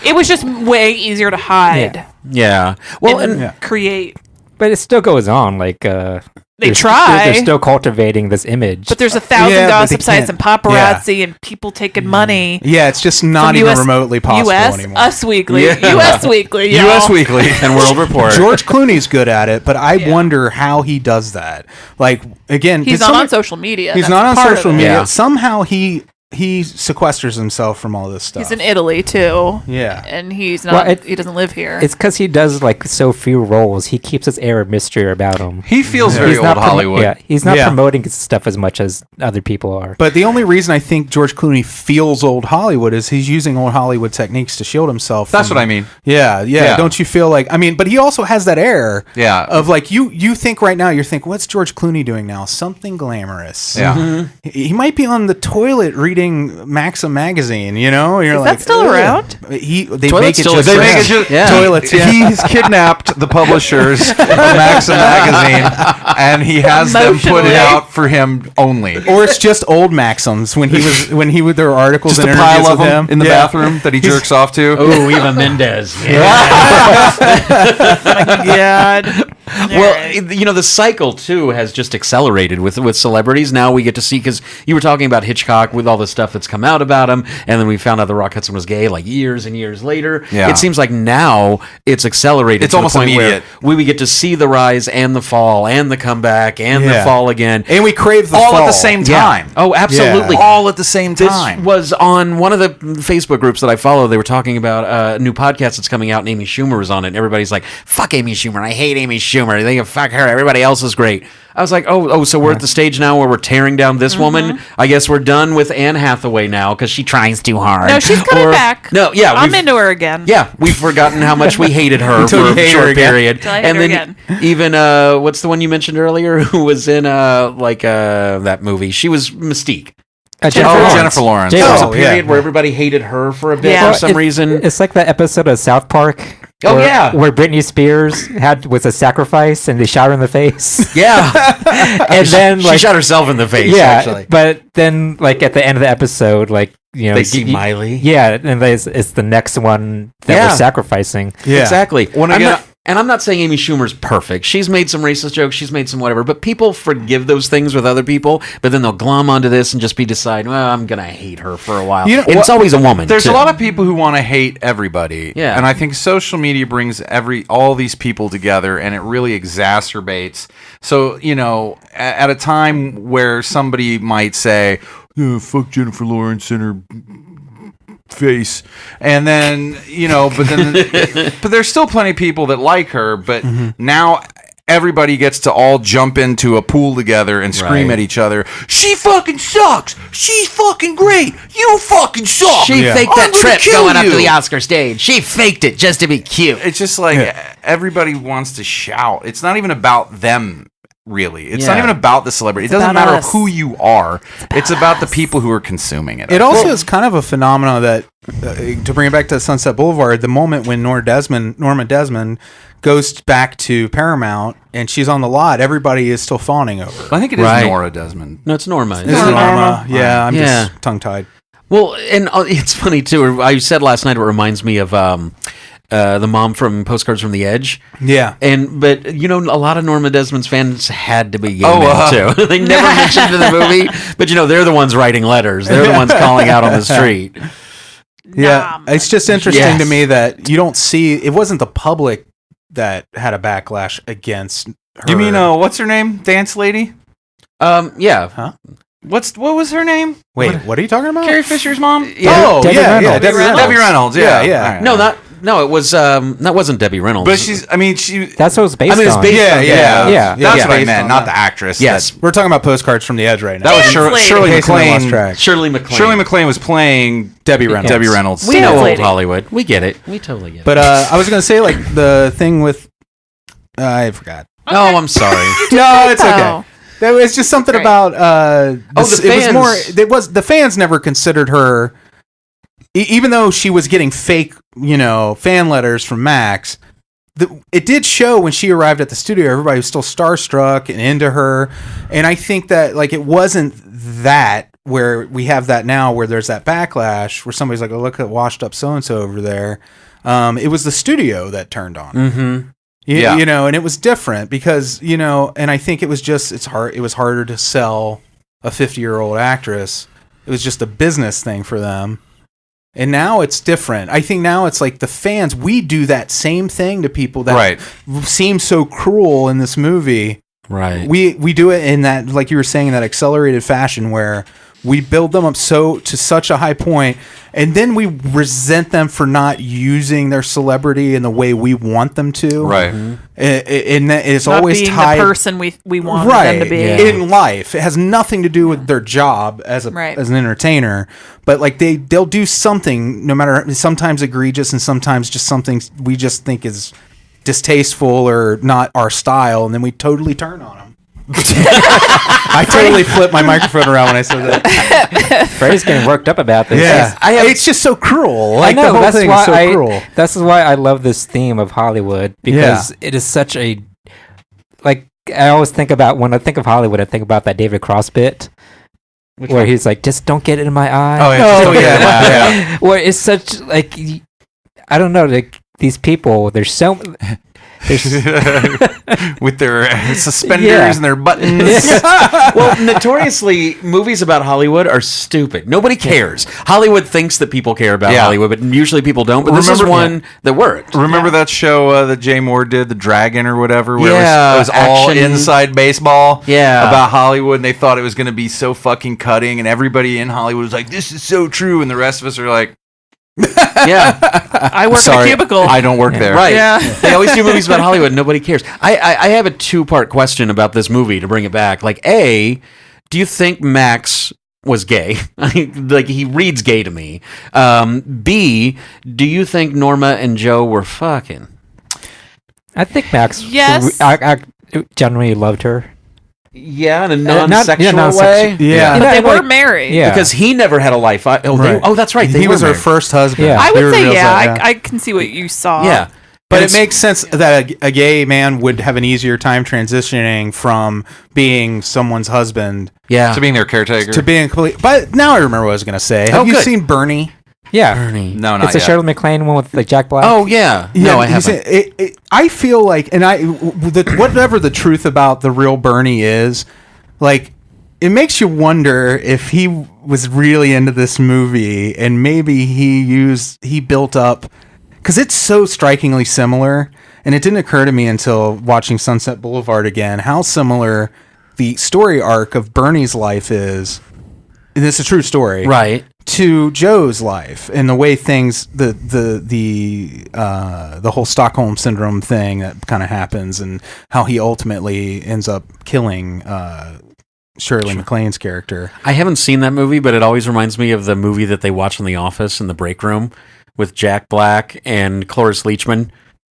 It was just way easier to hide. Yeah. Well, and Create. But it still goes on. Like they try. They're still cultivating this image. But there's 1,000 Yeah, but gossip they sites and can't- paparazzi and people taking money. Yeah, it's just not from even US remotely possible US, anymore. Us Weekly. Yeah. US Weekly, y'all. U.S. Weekly and World Report. George Clooney's good at it, but I wonder how he does that. Like again, He's did not somebody- on social media. He's That's not on part of social it. media. Yeah. Somehow he sequesters himself from all this stuff. He's in Italy, too. Yeah. And he's not, Well, he doesn't live here. It's because he does like so few roles. He keeps his air of mystery about him. He feels very He's old not Hollywood. Yeah, he's not Yeah. promoting his stuff as much as other people are. But the only reason I think George Clooney feels old Hollywood is he's using old Hollywood techniques to shield himself. That's from- what I mean. Yeah. Yeah. Don't you feel like? I mean, but he also has that air. Yeah. Of like you think right now you're thinking, what's George Clooney doing now? Something glamorous. Yeah. He might be on the toilet reading Maxim magazine. You know, you're Is like, that still "Ugh." around? They Toilets make it still just They for make him. it just Toilets. Yeah. He's kidnapped the publishers of Maxim magazine, and he has them put Emotionally. it out for him only. Or it's just old Maxims when he would there were articles Just and a interviews pile of with them him in the Yeah. bathroom that he jerks off to. oh, Eva Mendes. God. Well, you know, the cycle too has just accelerated with celebrities. Now we get to see, because you were talking about Hitchcock with all the stuff that's come out about him, and then we found out that Rock Hudson was gay like years and years later. Yeah. It seems like now it's accelerated. It's to almost the point immediate. where we get to see the rise and the fall and the comeback and the Yeah. fall again. and we crave the All fall. at the same time. Oh, absolutely. Yeah. All at the same This time. was on one of the Facebook groups that I follow. They were talking about a new podcast that's coming out, and Amy Schumer was on it. And everybody's like, "Fuck Amy Schumer! I hate Amy Schumer. They can fuck her. Everybody else is great." I was like, "Oh, so we're at the stage now where we're tearing down this woman. I guess we're done with Anne Hathaway now because she tries too hard." No, she's coming back. No, yeah, I'm we've- into her again. Yeah, we've forgotten how much we hated her Until for you a hate her short again. period. Until I hate And her then again. even what's the one you mentioned earlier? Who was in that movie? She was Mystique. Jennifer Lawrence. There was a Oh, period yeah. where everybody hated her for a bit Yeah. for some reason. It's like that episode of South Park. Oh, where, yeah. where Britney Spears was a sacrifice and they shot her in the face. Yeah, And then she like shot herself in the face. yeah, Actually, but then like at the end of the episode, like they see Miley. Yeah, and it's the next one that Yeah. we're sacrificing. Yeah. Exactly. When I'm again- not- and I'm not saying Amy Schumer's perfect. She's made some racist jokes. She's made some whatever. But people forgive those things with other people. But then they'll glom onto this and just decide, well, I'm gonna hate her for a while. You know, And it's always a woman. There's too. a lot of people who want to hate everybody. Yeah. And I think social media brings all these people together, and it really exacerbates. So, you know, at a time where somebody might say, "Oh, fuck Jennifer Lawrence and her face," and then, you know, but there's still plenty of people that like her, but now everybody gets to all jump into a pool together and scream Right. at each other. She fucking sucks. She's fucking great. You fucking suck. She Yeah. faked I'm that gonna trip kill going up to you. the Oscar stage. She faked it just to be cute. It's just like everybody wants to shout. It's not even about them, really. It's not Yeah. even about the celebrity. It doesn't about matter us. who you are. It's about the people who are consuming it. It also is kind of a phenomenon that, to bring it back to Sunset Boulevard, the moment when Norma Desmond goes back to Paramount and she's on the lot, everybody is still fawning over her. I think it is Right. Nora Desmond. No, it's Norma. Is it Norma? Yeah, I'm Yeah. just tongue-tied. Well, and it's funny too. I said last night it reminds me of the mom from Postcards from the Edge. Yeah. But you know, a lot of Norma Desmond's fans had to be gay Oh, men too. They never mentioned it in the movie, but you know, they're the ones writing letters. They're the ones calling out on the street. Yeah. It's just interesting Yes. to me that you don't see, it wasn't the public that had a backlash against her. You mean what's her name? Dance lady? Yeah. Huh? What was her name? Wait, what are you talking about? Carrie Fisher's mom? Oh, Debbie yeah, Reynolds. yeah, Debbie Reynolds. Debbie Reynolds. Yeah, Yeah. All right. No, it was that wasn't Debbie Reynolds. But she. That's what it was based it's on. based Yeah, on- yeah, Yeah. That's Yeah. what I Based meant, on not that. the actress. Yes. We're talking about Postcards from the Edge right now. That was Dance lady. Shirley In case anyone lost MacLaine. track. Shirley MacLaine. Shirley MacLaine was playing Debbie Reynolds. Debbie Reynolds. We know old lady. Hollywood. We get it. We totally get it. But I was going to say, like, the thing with... I forgot. Oh, I'm sorry. No, it's okay. Oh. That was just something Right. about. the It was fans. more. It was the fans never considered her, even though she was getting fake, fan letters from Max. It did show when she arrived at the studio. Everybody was still starstruck and into her, and I think that it wasn't that where we have that now, where there's that backlash where somebody's like, "Oh, look at washed up so and so over there." It was the studio that turned on her. Mm-hmm. And it was different because, and I think it was just, it was harder to sell a 50-year-old actress. It was just a business thing for them. And now it's different. I think now it's like the fans, we do that same thing to people that seem so cruel in this movie. Right. We do it in that, like you were saying, that accelerated fashion where we build them up to such a high point, and then we resent them for not using their celebrity in the way we want them to. Right. And it's Not always being tied the person we want them to be. in life. It has nothing to do with their job as an entertainer, but they'll do something, no matter, sometimes egregious and sometimes just something we just think is distasteful or not our style, and then we totally turn on them. I totally flipped my microphone around when I said that. Freddy's getting worked up about this. Yeah, it's just so cruel. I know, the whole that's thing why is so cruel. That's why I love this theme of Hollywood, because it is such a, I always think about, when I think of Hollywood, I think about that David Cross bit. Where he's like, just don't get it in my eye. Oh yeah. Where it's such, I don't know, these people, there's so... with their suspenders and their buttons. Well, notoriously, movies about Hollywood are stupid. Nobody cares. Hollywood thinks that people care about Hollywood, but usually people don't. But this is one that worked. Remember that show that Jay Moore did, The Dragon or whatever, where Yeah, it was all action. inside baseball Yeah. about Hollywood, and they thought it was going to be so fucking cutting, and everybody in Hollywood was like, this is so true, and the rest of us are like, Yeah. I work in a cubicle. I don't work there. Right. Yeah. They always do movies about Hollywood. Nobody cares. I have a two-part question about this movie to bring it back. A, do you think Max was gay? He reads gay to me. B, do you think Norma and Joe were fucking? I think Max... Yes. I generally loved her. Yeah, in a Not- non-sexual non-sexual. way? Yeah. But they were like- married. Yeah. Because he never had a life. Right. That's right. He was her married. first husband. Yeah. I They would say, revealed yeah. that, I can see what you saw. Yeah. But And it makes sense that a gay man would have an easier time transitioning from being someone's husband Yeah. To being their caretaker. to being complete. But now I remember what I was going to say. Have you good. seen Bernie? Yeah. Bernie. No, not It's a yet. Shirley MacLaine one with Jack Black. Oh, yeah. No, I he's haven't. I feel like, and whatever the truth about the real Bernie is, it makes you wonder if he was really into this movie and maybe he built up, because it's so strikingly similar, and it didn't occur to me until watching Sunset Boulevard again how similar the story arc of Bernie's life is, and it's a true story, Right. to Joe's life and the way things the whole Stockholm syndrome thing that kind of happens and how he ultimately ends up killing Shirley MacLaine's character. I haven't seen that movie, but it always reminds me of the movie that they watch in the office in the break room with Jack Black and Cloris Leachman.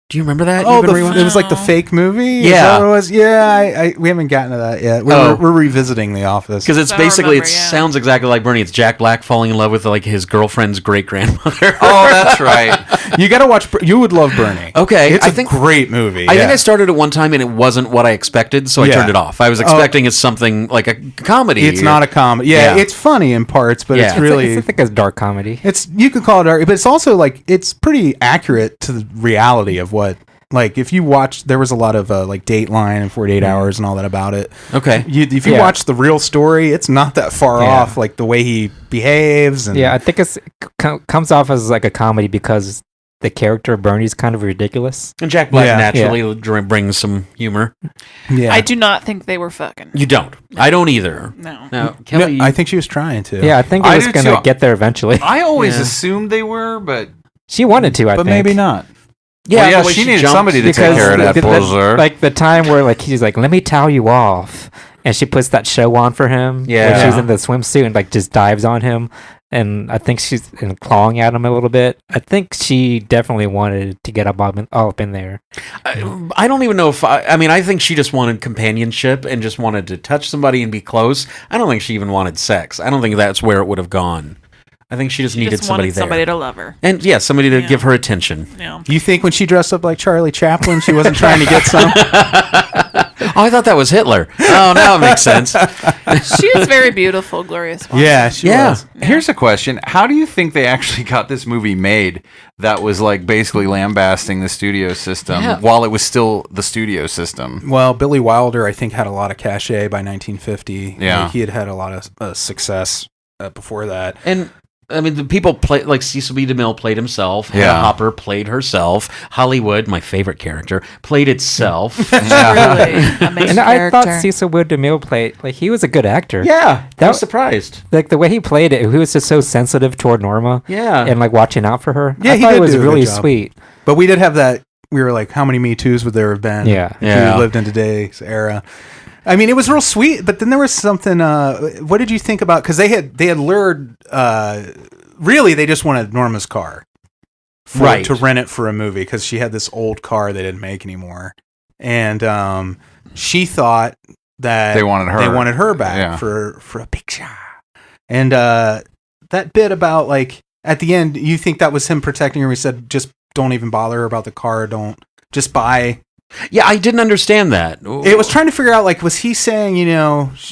Do you remember that? Oh, You've been it was like the fake movie? Is Yeah. that what it was? Yeah, we haven't gotten to that yet. We're revisiting The Office. Because it's I don't basically, remember, it yeah. sounds exactly like Bernie. It's Jack Black falling in love with his girlfriend's great grandmother. Oh, that's right. You got to watch. You would love Bernie. Okay, it's I a think- great movie. I think yeah. I started it one time and it wasn't what I expected, so I Yeah. turned it off. I was expecting it's something like a comedy. It's not a comedy. Yeah, Yeah. it's funny in parts, but Yeah. it's It's really. I think it's dark comedy. It's you could call it art, but it's also it's pretty accurate to the reality of what. If you watch, there was a lot of Dateline and 48 Hours and all that about it. Okay. If you watch the real story, it's not that far off. The way he behaves. And Yeah, I think it comes off as like a comedy because the character of Bernie's kind of ridiculous. And Jack Black Yeah. naturally brings some humor. yeah. I do not think they were fucking. You don't. I don't either. No. Now, Kelly, No, I think she was trying to. Yeah, I think I it was do going too. to get there eventually. I always Yeah. assumed they were, but She wanted to, I think. maybe not. yeah, Well, the way she needed jumped- somebody to take care of that poser. the time where he's like, let me towel you off. and she puts that show on for him. Yeah. Where she's in the swimsuit and like just dives on him. And I think she's clawing at him a little bit. I think she definitely wanted to get all up in there. I don't even know if I mean, I think she just wanted companionship and just wanted to touch somebody and be close. I don't think she even wanted sex. I don't think that's where it would have gone. I think she just needed somebody there. Somebody to love her. And somebody to give her attention. Yeah. You think when she dressed up like Charlie Chaplin, she wasn't trying to get some? Oh, I thought that was Hitler. Oh, now it makes sense. She is very beautiful, Gloria Swanson. Yeah, she was. Here's a question. How do you think they actually got this movie made that was like basically lambasting the studio system while it was still the studio system? Well, Billy Wilder, I think, had a lot of cachet by 1950. Yeah. Like, he had a lot of success before that. And I mean, the people play like Cecil B. DeMille played himself. Hannah Yeah. Hopper played herself. Hollywood, my favorite character, played itself. Really amazing And I character. thought Cecil B. DeMille played, like, he was a good actor. Yeah, I That- was surprised. Like, the way he played it, he was just so sensitive toward Norma. Yeah. And, like, watching out for her. Yeah, I he thought did it was do a good really job. sweet. But we did have that. We were like, how many Me Too's would there have been? Yeah. If Yeah. we lived in today's era. I mean, it was real sweet, but then there was something. What did you think about? Because they had lured. Really, they just wanted Norma's car, to rent it for a movie because she had this old car they didn't make anymore, and she thought that They wanted her. back for a picture, and that bit about like at the end, you think that was him protecting her? He said, "Just don't even bother her about the car. Don't just buy." Yeah, I didn't understand that. It was trying to figure out, like, was he saying,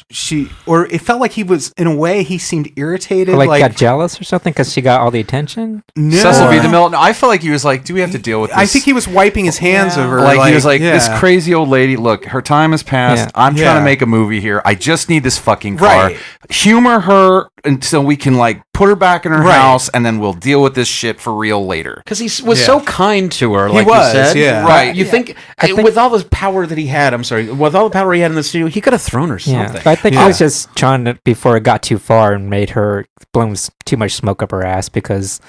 she, or it felt like he was, in a way, he seemed irritated. Or, like, got jealous or something because she got all the attention? No. Cecil B. DeMille. No, I felt like he was like, do we have to deal with this? I think he was wiping his hands over. Like he was like, this crazy old lady, look, her time has passed. Yeah. I'm trying to make a movie here. I just need this fucking car. Right. Humor her until we can like put her back in her house and then we'll deal with this shit for real later. Because he was so kind to her, like was, you said. yeah. Right. You think, with all the power that he had, with all the power he had in the studio, he could have thrown her Yeah. something. But I think he was just trying to, before it got too far and made her blow too much smoke up her ass because,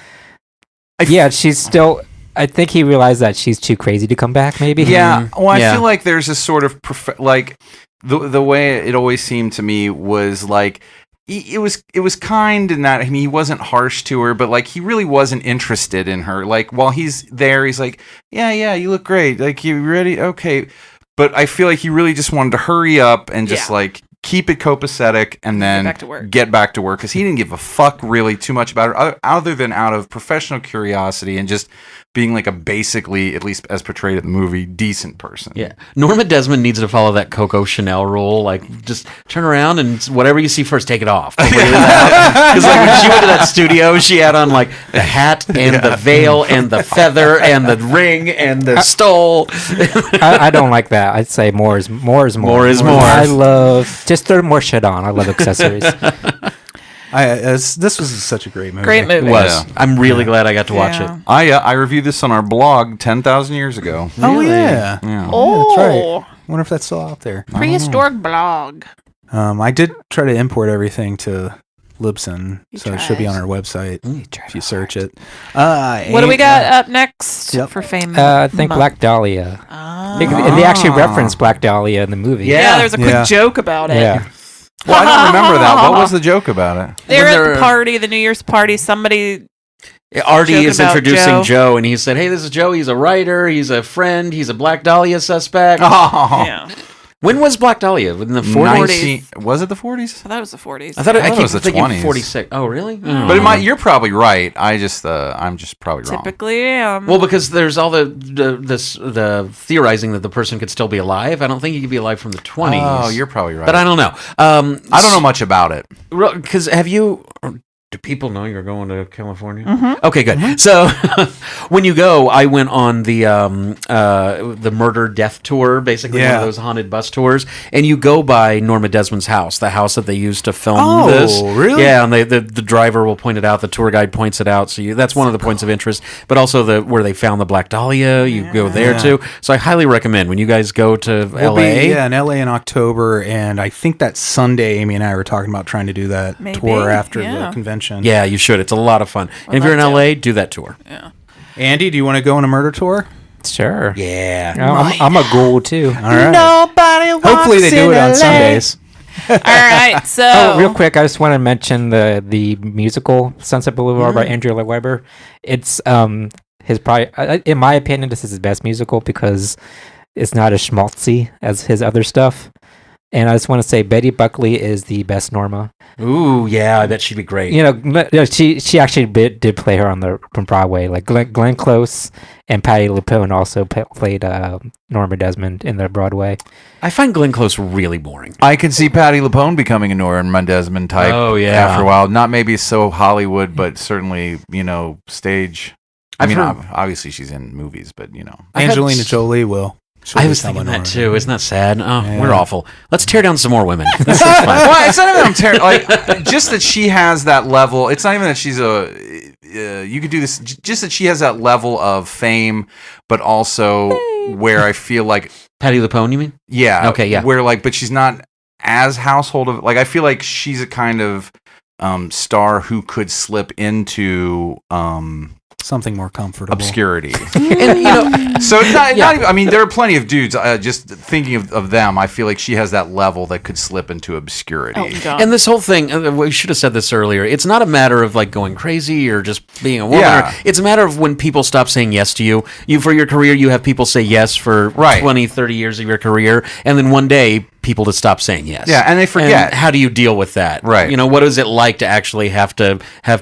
she's still... I think he realized that she's too crazy to come back, maybe. Yeah. Well, I feel like there's a sort of, like, the way it always seemed to me was like, it was kind in that, I mean, he wasn't harsh to her, but like he really wasn't interested in her. Like while he's there, he's like, yeah, you look great. Like, you ready? Okay. But I feel like he really just wanted to hurry up and just like keep it copacetic and then get back to work because he didn't give a fuck really too much about her other than out of professional curiosity and just being like a basically, at least as portrayed in the movie, decent person. Yeah. Norma Desmond needs to follow that Coco Chanel rule. Like, just turn around and whatever you see first, take it off. Because like when she went to that studio, she had on like the hat and the veil and the feather and the ring and the stole. I don't like that. I'd say more is more. More is more. I love... Just throw more shit on. I love accessories. This was such a great movie. Great movie. It was. I'm really glad I got to watch it. I reviewed this on our blog 10,000 years ago. Oh, yeah. Oh, That's right. Wonder if that's still out there. Prehistoric blog. I did try to import everything to Libsyn, so it should be on our website if you search it. What do we got up next for fame? I think Black Dahlia. They actually reference Black Dahlia in the movie. Yeah, there's a quick joke about it. Yeah. Well, I don't remember that. What was the joke about it? They're at the party, the New Year's party. Somebody... Artie is Joking about introducing Joe, and he said, hey, this is Joe. He's a writer. He's a friend. He's a Black Dahlia suspect. Oh. Yeah. When was Black Dahlia? In the 40s? Was it the 40s? I thought it was the 40s. I thought I keep it was the thinking 20s. 46. Oh, really? But it might, you're probably right. I'm just probably wrong. Typically, well, because there's all the theorizing that the person could still be alive. I don't think he could be alive from the 20s. Oh, you're probably right. But I don't know. I don't know much about it. Because have you... Do people know you're going to California? Mm-hmm. Okay, good. Mm-hmm. So when you go, I went on the murder death tour, basically one of those haunted bus tours, and you go by Norma Desmond's house, the house that they used to film this. Oh, really? Yeah, and the driver will point it out, the tour guide points it out, so that's one of the points of interest. But also where they found the Black Dahlia, you go there too. So I highly recommend when you guys go to LA. In LA in October, and I think that Sunday, Amy and I were talking about trying to do that tour after the convention. Yeah, you should. It's a lot of fun. And if you're in LA, do that tour. Yeah. Andy, do you want to go on a murder tour? Sure. Yeah. I'm a ghoul too. All right. Nobody wants Hopefully they do it on Sundays. right, so Oh, real quick, I just want to mention the musical Sunset Boulevard by Andrew Lloyd Webber. It's his probably, in my opinion, this is his best musical because it's not as schmaltzy as his other stuff. And I just want to say Betty Buckley is the best Norma. Ooh, yeah, I bet she'd be great. You know, she actually did play her on Broadway. Like Glenn Close and Patti LuPone also played Norma Desmond in the Broadway. I find Glenn Close really boring. I can see Patti LuPone becoming a Norma Desmond type. Oh, yeah. After a while, not maybe so Hollywood, but certainly stage. I mean, obviously she's in movies, but Angelina Jolie will. I was thinking that too. Isn't that sad? Oh, we're awful. Let's tear down some more women. This is fun. Well, it's not even like just that she has that level. It's not even that she's you could do this. Just that she has that level of fame, but also where I feel like Patti LuPone, you mean? Yeah. Okay. Yeah. Where but she's not as household of I feel like she's a kind of star who could slip into something more comfortable. Obscurity. And, so it's not even, I mean, there are plenty of dudes, just thinking of them, I feel like she has that level that could slip into obscurity. And this whole thing, we should have said this earlier, it's not a matter of going crazy or just being a woman. Yeah. It's a matter of when people stop saying yes to you. For your career, you have people say yes for 20, 30 years of your career, and then one day, people to stop saying yes. Yeah, and they forget. And how do you deal with that? Right. What is it like to actually have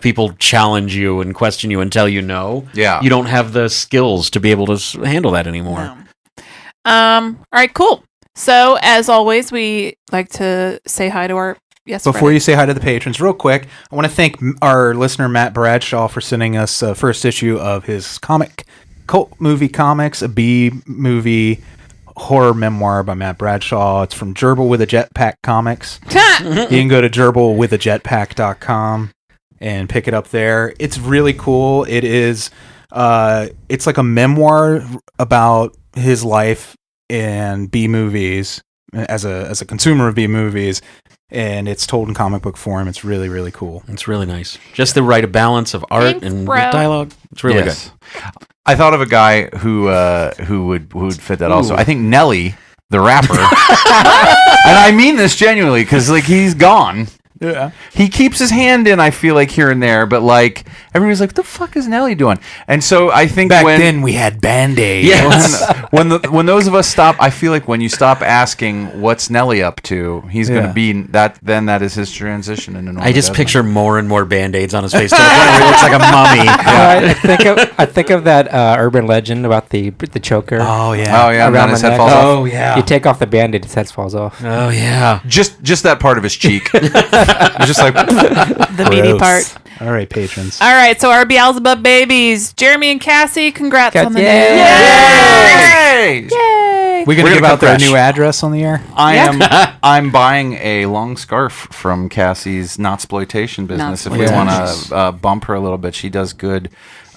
people challenge you and question you and tell you no? Yeah. You don't have the skills to be able to handle that anymore. No. All right, cool. So, as always, we like to say hi to our Before you say hi to the patrons, real quick, I want to thank our listener Matt Bradshaw for sending us first issue of his cult movie comics, a B-movie horror memoir by Matt Bradshaw. It's from Gerbil with a Jetpack Comics. You can go to gerbilwithajetpack.com and pick it up there. It's really cool. It is it's like a memoir about his life in B movies as a consumer of B movies, and it's told in comic book form. It's really, really cool. It's really nice. Just the right balance of art and dialogue. It's really good. I thought of a guy who would fit that also. I think Nelly, the rapper, and I mean this genuinely because he's gone. Yeah, he keeps his hand in. I feel like here and there, but everybody's like, "What the fuck is Nelly doing?" And so I think back then we had Band-Aids. Yes. when those of us stop, I feel like when you stop asking what's Nelly up to, he's going to be that. Then that is his transition into Norma I just Desmond. picture more and more Band-Aids on his face to the point where he looks like a mummy. Yeah. I think of that urban legend about the choker. Oh yeah, around his the head neck. falls off. Oh yeah. You take off the Band-Aid, his head falls off. Oh yeah. Just that part of his cheek. It's just the meaty part. All right, patrons. All right, so our Beelzebub babies, Jeremy and Cassie, congrats on the news. Yay! Yay! We're gonna give out their new address on the air. I'm buying a long scarf from Cassie's Notsploitation business. If we want to bump her a little bit, she does good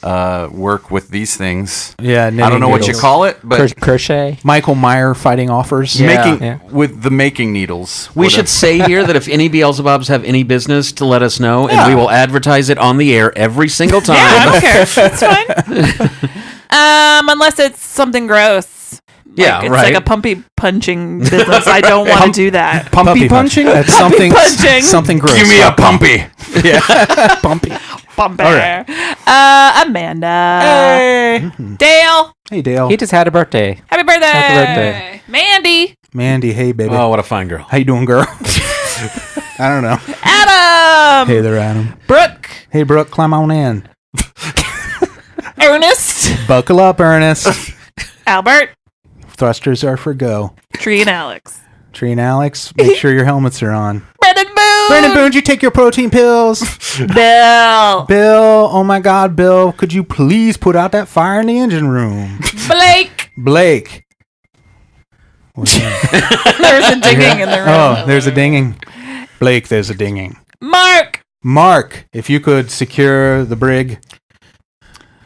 work with these things. Yeah, I don't know what you call it, but crochet. Michael Meyer fighting offers. With the making needles. We should say here that if any Beelzebubs have any business to let us know, and we will advertise it on the air every single time. Yeah, I don't care. It's fine. Unless it's something gross. Yeah, it's right. like a pumpy punching business. I don't want to do that. Pumpy punching? That's something punching. Something gross. Give me a pumpy. Yeah. Pumpy. Pumpy. All right. Amanda. Hey. Dale. Hey, Dale. He just had a birthday. Happy birthday. Happy birthday. Mandy. Mandy, hey, baby. Oh, what a fine girl. How you doing, girl? I don't know. Adam. Hey there, Adam. Brooke. Hey, Brooke, climb on in. Ernest. Buckle up, Ernest. Albert. Thrusters are for go. Tree and Alex. Tree and Alex, make sure your helmets are on. Brendan Boone. Brendan Boone, did you take your protein pills? Bill. Bill, oh my God, Bill, could you please put out that fire in the engine room? Blake. Blake. There's a dinging in the room. Oh, there's a dinging. Blake, there's a dinging. Mark. Mark, if you could secure the brig.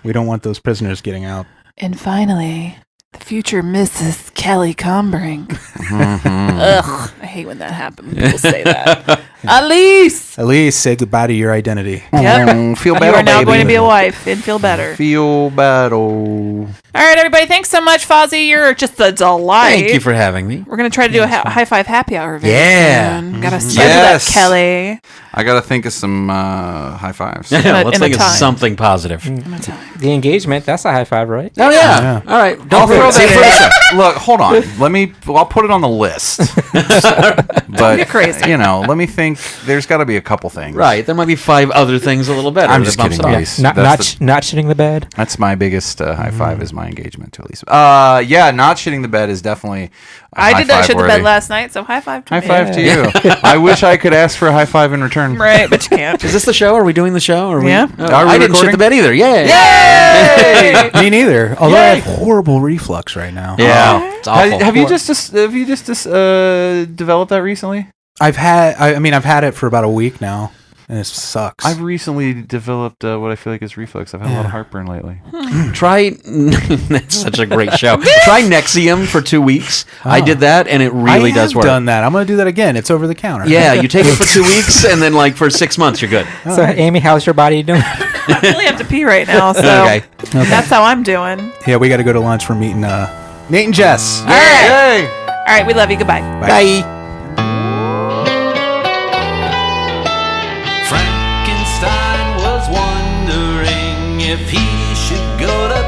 We don't want those prisoners getting out. And finally, the future Mrs. Kelley Kombrinck. Ugh, I hate when that happens. When people say that. Elise. At least say goodbye to your identity. Yep. Feel You better, are now baby. going to be a wife and feel better. Feel better. All right, everybody. Thanks so much, Fozzie. You're just a delight. Thank you for having me. We're going to try to do a high five happy hour very Yeah. soon. Got to schedule Yes. that, Kelly. I gotta think of some high fives. In Yeah, a- let's in a think of time. something positive. The engagement, that's a high five, right? Oh yeah. All right. I'll Don't throw forget. that in. Look, hold on. I'll put it on the list. But get crazy. let me think. There's got to be a couple things. Right. There might be 5 other things a little better. I'm that just bumps kidding, it up. guys. Not That's not shitting the bed. That's my biggest high five is my engagement to Elise. Yeah, not shitting the bed is definitely. I did not shit the worthy. bed last night, so high five to High me. five to you. I wish I could ask for a high five in return. Right, but you can't. Is this the show? Are we doing the show? Are we? Yeah. Oh, Are we I didn't shit recording? the bed either. Yay! Yay! Me neither. Although I have horrible reflux right now. Yeah. It's awful. Have you just developed that recently? I've had it for about a week now, and it sucks. I've recently developed what I feel like is reflux. I've had a lot of heartburn lately. Try. That's such a great show. Try Nexium for 2 weeks. I did that, and it really I does have work. done that. I'm going to do that again. It's over the counter. Yeah, you take it for 2 weeks, and then like for 6 months, you're good. So, Amy, how's your body doing? I really have to pee right now, so Okay. that's how I'm doing. Yeah, we got to go to lunch. We're meeting Nate and Jess. All right. Yay! All right, we love you. Goodbye. Bye. Frankenstein was wondering if he should go to